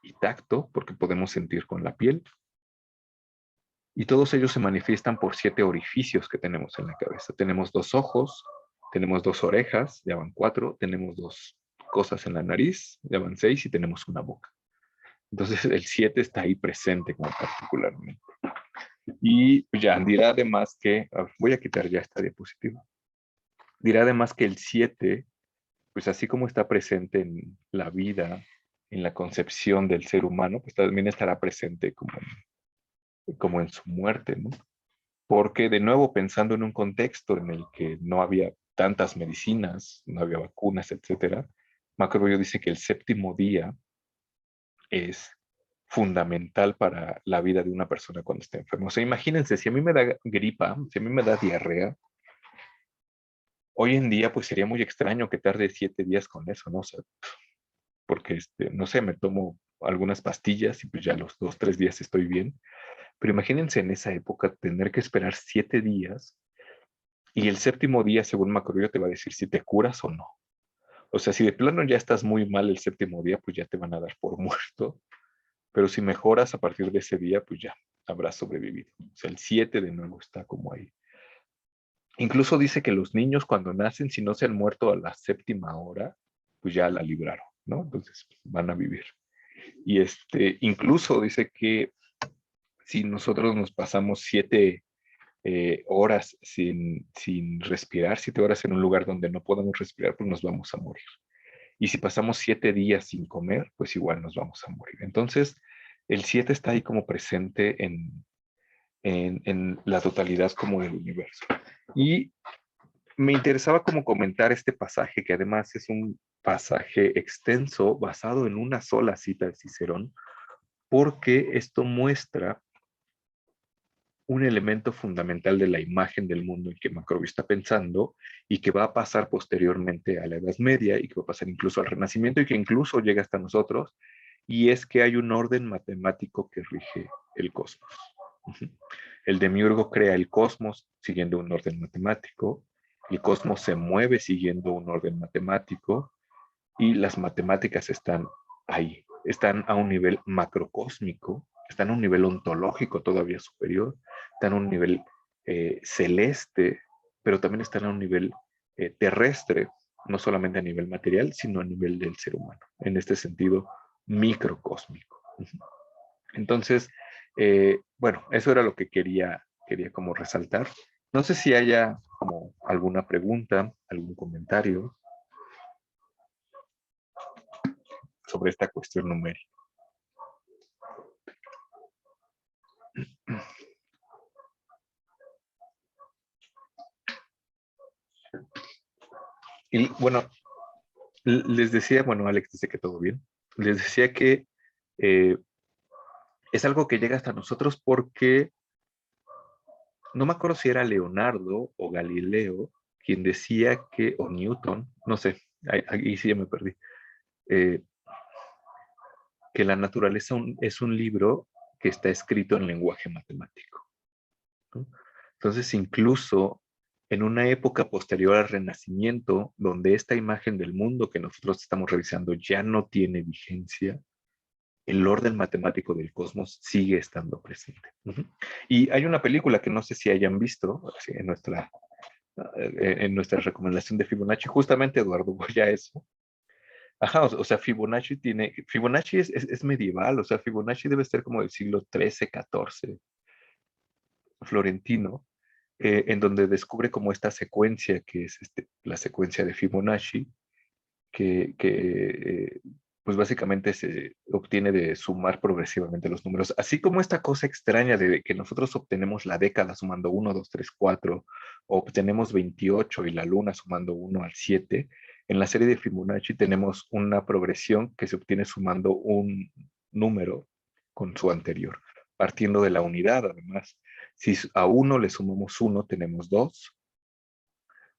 y tacto, porque podemos sentir con la piel. Y todos ellos se manifiestan por 7 orificios que tenemos en la cabeza. Tenemos 2 ojos, tenemos 2 orejas, ya van 4, tenemos 2 cosas en la nariz, ya van 6, y tenemos una boca. Entonces el 7 está ahí presente como particularmente. Y ya dirá además que, voy a quitar ya esta diapositiva, dirá además que el 7, pues así como está presente en la vida, en la concepción del ser humano, pues también estará presente como en su muerte, ¿no? Porque de nuevo, pensando en un contexto en el que no había tantas medicinas, no había vacunas, etcétera, Marco Rubio dice que el séptimo día es fundamental para la vida de una persona cuando está enferma. O sea, imagínense, si a mí me da gripa, si a mí me da diarrea, hoy en día pues sería muy extraño que tarde 7 días con eso, ¿no? O sea, porque, no sé, me tomo algunas pastillas y pues ya los 2, 3 días estoy bien. Pero imagínense en esa época tener que esperar 7 días y el séptimo día, según Macrobio, te va a decir si te curas o no. O sea, si de plano ya estás muy mal el séptimo día, pues ya te van a dar por muerto. Pero si mejoras a partir de ese día, pues ya habrás sobrevivido. O sea, el 7 de nuevo está como ahí. Incluso dice que los niños cuando nacen, si no se han muerto a la séptima hora, pues ya la libraron, ¿no? Entonces van a vivir. Y incluso dice que si nosotros nos pasamos 7 horas sin respirar, 7 horas en un lugar donde no podemos respirar, pues nos vamos a morir. Y si pasamos 7 días sin comer, pues igual nos vamos a morir. Entonces, el 7 está ahí como presente en la totalidad como del universo. Y me interesaba como comentar este pasaje, que además es un pasaje extenso basado en una sola cita de Cicerón, porque esto muestra un elemento fundamental de la imagen del mundo en que Macrobio está pensando y que va a pasar posteriormente a la Edad Media y que va a pasar incluso al Renacimiento y que incluso llega hasta nosotros, y es que hay un orden matemático que rige el cosmos. El demiurgo crea el cosmos siguiendo un orden matemático, el cosmos se mueve siguiendo un orden matemático y las matemáticas están ahí, están a un nivel macrocósmico, están a un nivel ontológico todavía superior, están a un nivel celeste, pero también están a un nivel terrestre, no solamente a nivel material, sino a nivel del ser humano, en este sentido microcósmico. Entonces, bueno, eso era lo que quería como resaltar. No sé si haya como alguna pregunta, algún comentario sobre esta cuestión numérica. Y bueno, les decía, bueno, Alex dice que todo bien. Les decía que eh, es algo que llega hasta nosotros porque no me acuerdo si era Leonardo o Galileo quien decía que, o Newton, no sé, ahí sí ya me perdí, eh, que la naturaleza es un libro que está escrito en lenguaje matemático, ¿no? Entonces, incluso en una época posterior al Renacimiento, donde esta imagen del mundo que nosotros estamos revisando ya no tiene vigencia, el orden matemático del cosmos sigue estando presente. Y hay una película que no sé si hayan visto en nuestra recomendación de Fibonacci, justamente Eduardo voy a eso. Ajá, o sea, Fibonacci es medieval, o sea, Fibonacci debe ser como del siglo XIII, XIV, florentino, en donde descubre como esta secuencia que es la secuencia de Fibonacci, que pues básicamente se obtiene de sumar progresivamente los números. Así como esta cosa extraña de que nosotros obtenemos la década sumando 1, 2, 3, 4, o obtenemos 28 y la luna sumando 1 al 7, en la serie de Fibonacci tenemos una progresión que se obtiene sumando un número con su anterior, partiendo de la unidad además. Si a 1 le sumamos 1, tenemos 2. O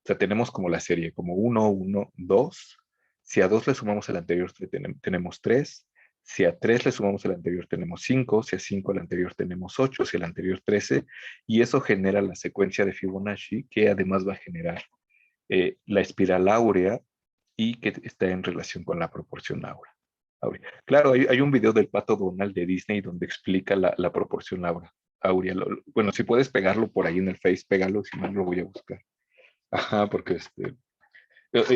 sea, tenemos como la serie, como 1, 1, 2. Si a 2 le sumamos el anterior, tenemos 3. Si a 3 le sumamos el anterior, tenemos 5. Si a 5 el anterior, tenemos 8. Si el anterior, 13. Y eso genera la secuencia de Fibonacci, que además va a generar la espiral áurea y que está en relación con la proporción áurea. Claro, hay un video del Pato Donald de Disney donde explica la proporción áurea. Bueno, si puedes pegarlo por ahí en el Face, pégalo, si no lo voy a buscar. Ajá, porque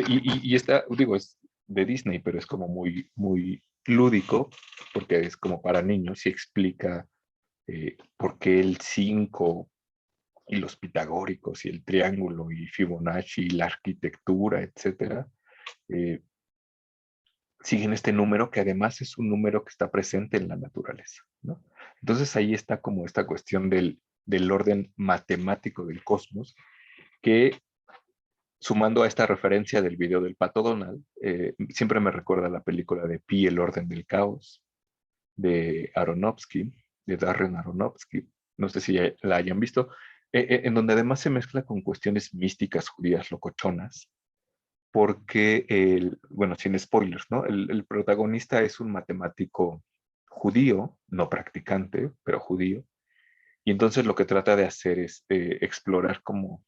y está, digo, es de Disney, pero es como muy, muy lúdico, porque es como para niños y explica por qué el 5 y los pitagóricos y el triángulo y Fibonacci y la arquitectura, etcétera, eh, siguen este número que además es un número que está presente en la naturaleza, ¿no? Entonces ahí está como esta cuestión del orden matemático del cosmos, que sumando a esta referencia del video del Pato Donald, siempre me recuerda la película de Pi, el orden del caos, de Aronofsky, de Darren Aronofsky, no sé si la hayan visto, en donde además se mezcla con cuestiones místicas judías locochonas, porque, bueno, sin spoilers, ¿no? El protagonista es un matemático judío, no practicante, pero judío, y entonces lo que trata de hacer es explorar como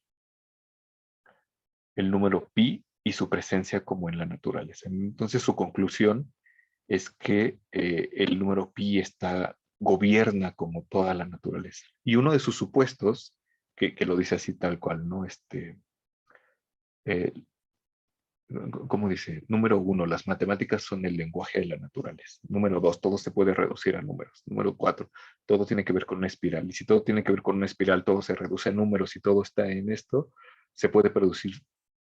el número pi y su presencia como en la naturaleza. Entonces su conclusión es que el número pi gobierna como toda la naturaleza. Y uno de sus supuestos, que lo dice así tal cual, ¿no? Eh, ¿Cómo dice? Número uno, las matemáticas son el lenguaje de la naturaleza. Número dos, todo se puede reducir a números. Número cuatro, todo tiene que ver con una espiral. Y si todo tiene que ver con una espiral, todo se reduce a números y todo está en esto, se puede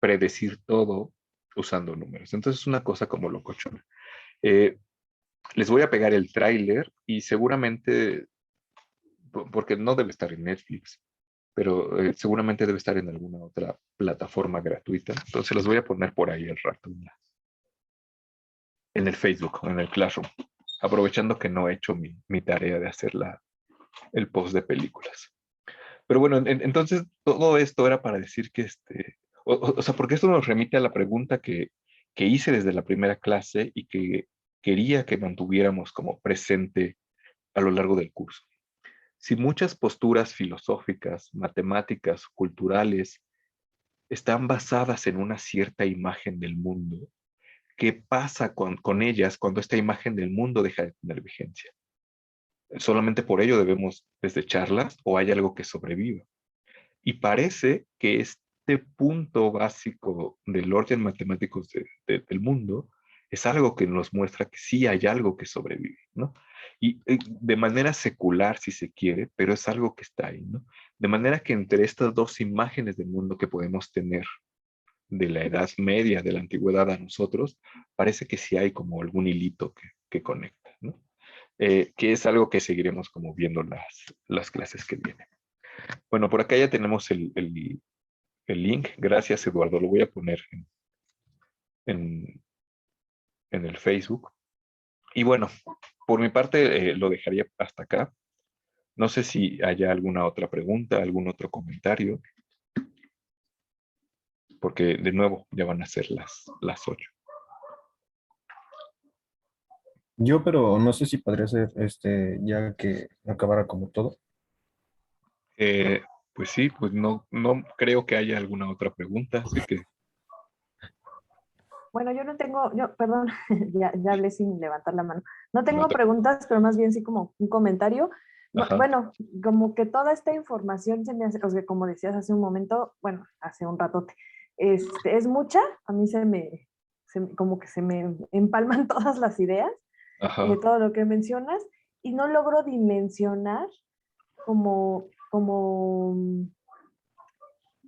predecir todo usando números. Entonces es una cosa como locochona. Eh, Les voy a pegar el tráiler y seguramente, porque no debe estar en Netflix, pero seguramente debe estar en alguna otra plataforma gratuita. Entonces los voy a poner por ahí al rato en el Facebook o en el Classroom, aprovechando que no he hecho mi tarea de hacer el post de películas. Pero bueno, entonces todo esto era para decir que o sea, porque esto nos remite a la pregunta que hice desde la primera clase y que quería que mantuviéramos como presente a lo largo del curso. Si muchas posturas filosóficas, matemáticas, culturales están basadas en una cierta imagen del mundo, ¿qué pasa con ellas cuando esta imagen del mundo deja de tener vigencia? ¿Solamente por ello debemos desecharlas o hay algo que sobreviva? Y parece que este punto básico del orden matemático del mundo es algo que nos muestra que sí hay algo que sobrevive, ¿no? Y de manera secular, si se quiere, pero es algo que está ahí, ¿no? De manera que entre estas dos imágenes del mundo que podemos tener de la Edad Media, de la Antigüedad a nosotros, parece que sí hay como algún hilito que conecta, ¿no? Que es algo que seguiremos como viendo las clases que vienen. Bueno, por acá ya tenemos el link. Gracias, Eduardo. Lo voy a poner en, en el Facebook. Y bueno, por mi parte lo dejaría hasta acá. No sé si haya alguna otra pregunta, algún otro comentario, porque de nuevo ya van a ser las 8. Yo, pero no sé si podría ser ya que acabara como todo. Eh, pues sí, pues no creo que haya alguna otra pregunta, así que Bueno, yo no tengo, perdón, ya hablé sin levantar la mano. No no tengo te... preguntas, pero más bien sí como un comentario. Ajá, Bueno, como que toda esta información se me hace, o sea, como decías hace un momento, bueno, hace un ratote, es mucha, a mí como que se me empalman todas las ideas, ajá, todo lo que mencionas, y no logro dimensionar como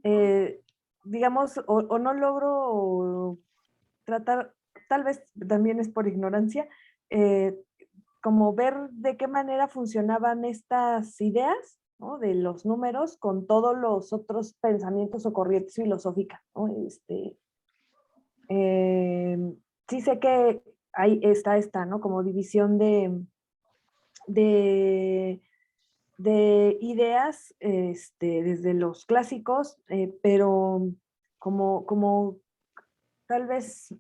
eh, digamos, o no logro tratar, tal vez también es por ignorancia, eh, como ver de qué manera funcionaban estas ideas, ¿no? De los números con todos los otros pensamientos o corrientes filosóficas, ¿no? Eh, sí sé que ahí está esta, ¿no? Como división de, de ideas desde los clásicos, pero como tal vez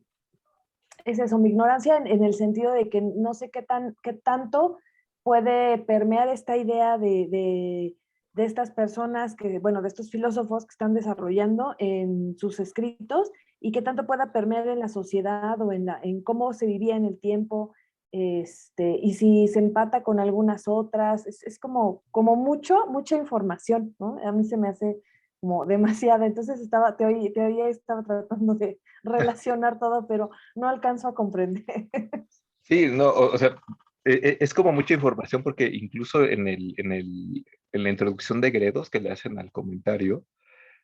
es eso, mi ignorancia en el sentido de que no sé qué tanto puede permear esta idea de estas personas que, bueno, de estos filósofos que están desarrollando en sus escritos y qué tanto pueda permear en la sociedad o en cómo se vivía en el tiempo, y si se empata con algunas otras, es como mucha información, ¿no? A mí se me hace como demasiada, entonces te oía, estaba tratando de relacionar todo, pero no alcanzo a comprender. Sí, no, o sea, es como mucha información porque incluso en la introducción de Gredos que le hacen al comentario,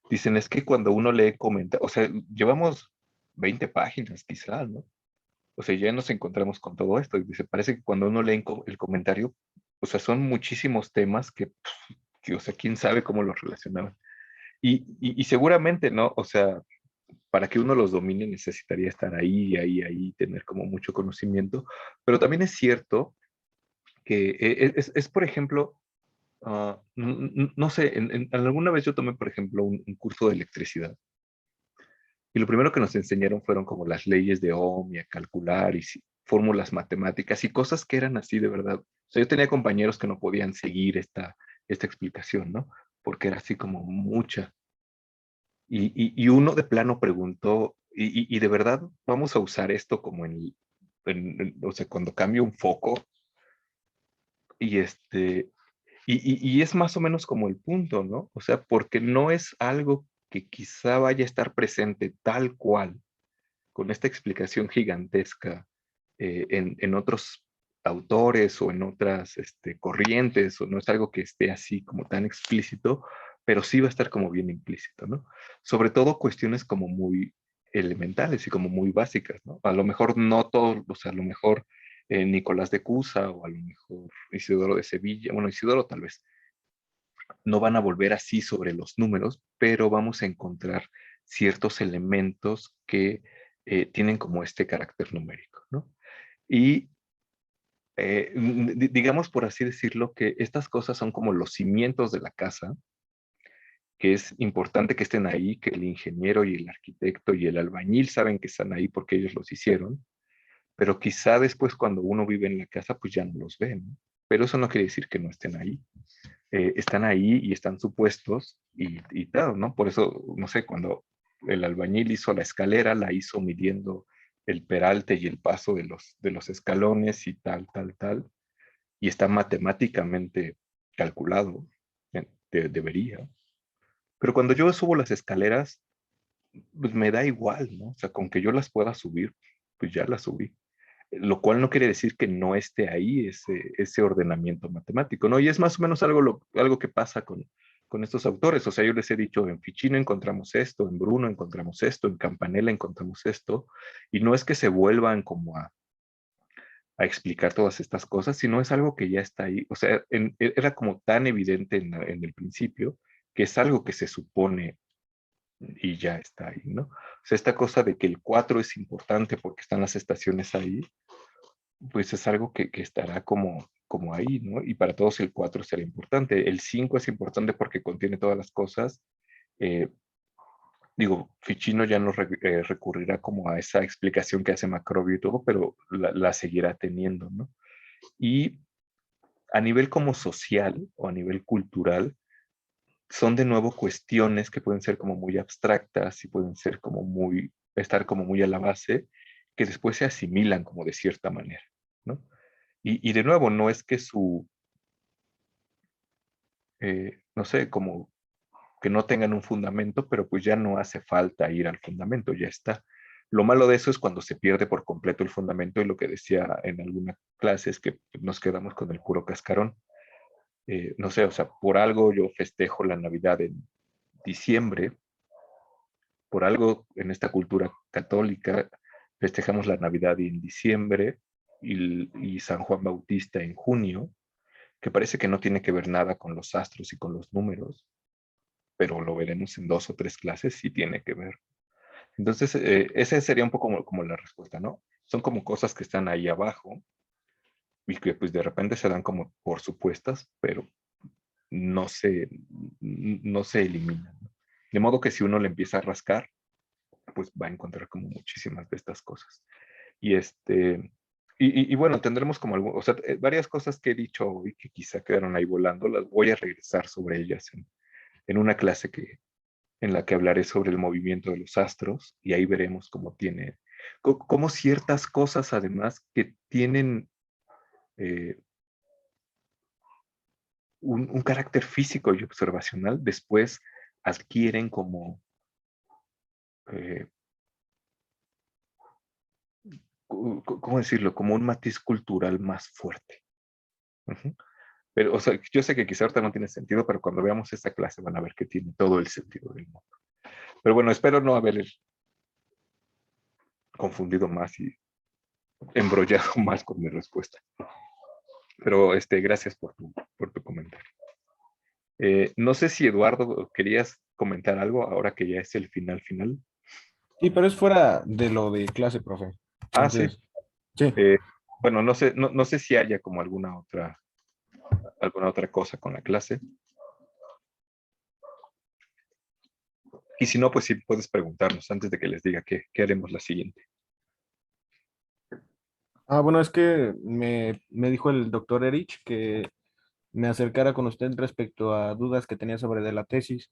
dicen es que cuando uno lee comenta, o sea, llevamos 20 páginas quizás, ¿no? O sea, ya nos encontramos con todo esto y dice, parece que cuando uno lee el comentario, o sea, son muchísimos temas que, o sea, quién sabe cómo los relacionaban. Y seguramente, ¿no? O sea, para que uno los domine necesitaría estar ahí, tener como mucho conocimiento, pero también es cierto que por ejemplo, no sé, alguna vez yo tomé, por ejemplo, un curso de electricidad y lo primero que nos enseñaron fueron como las leyes de Ohm y a calcular y fórmulas matemáticas y cosas que eran así de verdad. O sea, yo tenía compañeros que no podían seguir esta explicación, ¿no? Porque era así como mucha. Y uno de plano preguntó, y de verdad vamos a usar esto como o sea, cuando cambio un foco, y y es más o menos como el punto, ¿no? O sea, porque no es algo que quizá vaya a estar presente tal cual, con esta explicación gigantesca en otros autores o en otras corrientes, o no es algo que esté así como tan explícito, pero sí va a estar como bien implícito, ¿no? Sobre todo cuestiones como muy elementales y como muy básicas, ¿no? A lo mejor no todo, o sea, a lo mejor Nicolás de Cusa o a lo mejor Isidoro de Sevilla, bueno, Isidoro tal vez, no van a volver así sobre los números, pero vamos a encontrar ciertos elementos que tienen como este carácter numérico, ¿no? Y digamos, por así decirlo, que estas cosas son como los cimientos de la casa, que es importante que estén ahí, que el ingeniero y el arquitecto y el albañil saben que están ahí porque ellos los hicieron, pero quizá después cuando uno vive en la casa, pues ya no los ven, ¿no? Pero eso no quiere decir que no estén ahí. Están ahí y están supuestos y tal, ¿no? Por eso, no sé, cuando el albañil hizo la escalera, la hizo midiendo el peralte y el paso de los escalones y tal, y está matemáticamente calculado, debería. Pero cuando yo subo las escaleras, pues me da igual, ¿no? O sea, con que yo las pueda subir, pues ya las subí. Lo cual no quiere decir que no esté ahí ese ordenamiento matemático, ¿no? Y es más o menos algo que pasa con estos autores. O sea, yo les he dicho, en Ficino encontramos esto, en Bruno encontramos esto, en Campanella encontramos esto, y no es que se vuelvan como a explicar todas estas cosas, sino es algo que ya está ahí. O sea, era como tan evidente en el principio que es algo que se supone y ya está ahí, ¿no? O sea, esta cosa de que el 4 es importante porque están las estaciones ahí, pues es algo que estará como ahí, ¿no? Y para todos el 4 será importante. El 5 es importante porque contiene todas las cosas. Eh, Digo, Ficino ya no recurrirá como a esa explicación que hace Macrobio y todo, pero la seguirá teniendo, ¿no? Y a nivel como social o a nivel cultural, son de nuevo cuestiones que pueden ser como muy abstractas y pueden ser como estar como muy a la base, que después se asimilan como de cierta manera, ¿no? Y de nuevo, no es que no sé, como que no tengan un fundamento, pero pues ya no hace falta ir al fundamento, ya está. Lo malo de eso es cuando se pierde por completo el fundamento y lo que decía en alguna clase es que nos quedamos con el puro cascarón. No sé, o sea, por algo yo festejo la Navidad en diciembre, por algo en esta cultura católica festejamos la Navidad en diciembre y San Juan Bautista en junio, que parece que no tiene que ver nada con los astros y con los números, pero lo veremos en 2 o 3 clases, sí tiene que ver. Entonces, esa sería un poco como la respuesta, ¿no? Son como cosas que están ahí abajo y que pues de repente se dan como por supuestas, pero no se eliminan, ¿no? De modo que si uno le empieza a rascar, pues va a encontrar como muchísimas de estas cosas. Y y bueno, tendremos como o sea, varias cosas que he dicho hoy que quizá quedaron ahí volando, las voy a regresar sobre ellas en una clase en la que hablaré sobre el movimiento de los astros y ahí veremos cómo cómo ciertas cosas además que tienen un carácter físico y observacional, después adquieren como, ¿cómo decirlo? Como un matiz cultural más fuerte. Ujú. Pero, o sea, yo sé que quizá ahorita no tiene sentido, pero cuando veamos esta clase van a ver que tiene todo el sentido del mundo. Pero bueno, espero no haber confundido más y embrollado más con mi respuesta. Pero gracias por tu comentario. No sé si Eduardo querías comentar algo ahora que ya es el final final. Sí, pero es fuera de lo de clase, profe. Ah, sí. Entonces, sí. Bueno, no sé si haya como alguna otra cosa con la clase. Y si no, pues sí puedes preguntarnos antes de que les diga qué haremos la siguiente. Ah, bueno, es que me dijo el doctor Erich que me acercara con usted respecto a dudas que tenía sobre de la tesis.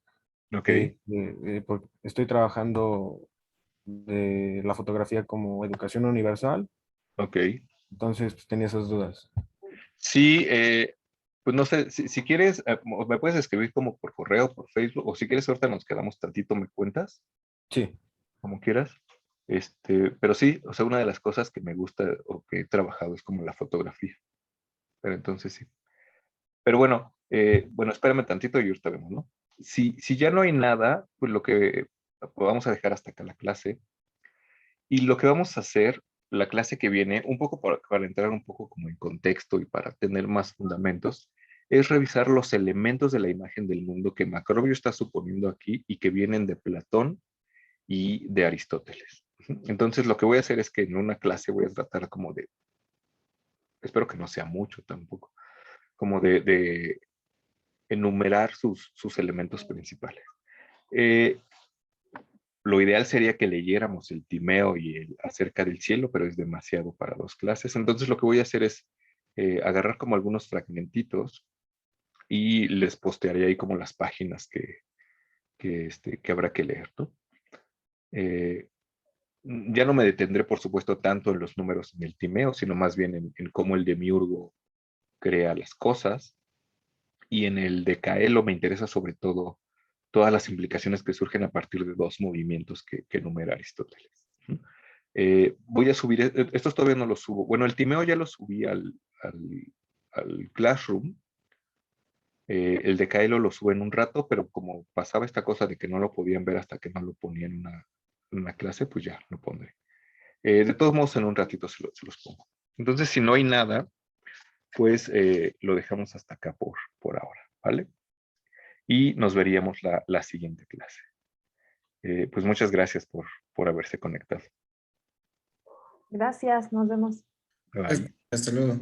Ok, Porque estoy trabajando de la fotografía como educación universal, ok. entonces pues, tenía esas dudas. Sí, pues no sé, si quieres, me puedes escribir como por correo, por Facebook, o si quieres ahorita nos quedamos tantito, me cuentas, Sí, como quieras. Pero sí, o sea, una de las cosas que me gusta o que he trabajado es como la fotografía. Pero entonces sí. Pero bueno, espérame tantito y ahorita vemos, ¿no? Si ya no hay nada, pues vamos a dejar hasta acá la clase. Y lo que vamos a hacer, la clase que viene, un poco para entrar un poco como en contexto y para tener más fundamentos, es revisar los elementos de la imagen del mundo que Macrobio está suponiendo aquí y que vienen de Platón y de Aristóteles. Entonces, lo que voy a hacer es que en una clase voy a tratar como espero que no sea mucho tampoco, como de enumerar sus elementos principales. Eh, lo ideal sería que leyéramos el Timeo y el Acerca del Cielo, pero es demasiado para 2 clases. Entonces lo que voy a hacer es agarrar como algunos fragmentitos y les postearé ahí como las páginas que habrá que leer, ¿no? Eh, ya no me detendré, por supuesto, tanto en los números en el Timeo, sino más bien en cómo el demiurgo crea las cosas. Y en el de Caelo me interesa sobre todo todas las implicaciones que surgen a partir de 2 movimientos que enumera Aristóteles. Voy a subir, estos todavía no los subo. Bueno, el Timeo ya lo subí al Classroom. El de Caelo lo sube en un rato, pero como pasaba esta cosa de que no lo podían ver hasta que no lo ponía en una clase, pues ya lo pondré. De todos modos, en un ratito se los pongo. Entonces, si no hay nada, pues lo dejamos hasta acá por ahora, ¿vale? Y nos veríamos la siguiente clase. Pues muchas gracias por haberse conectado. Gracias, nos vemos. Bye. Hasta luego.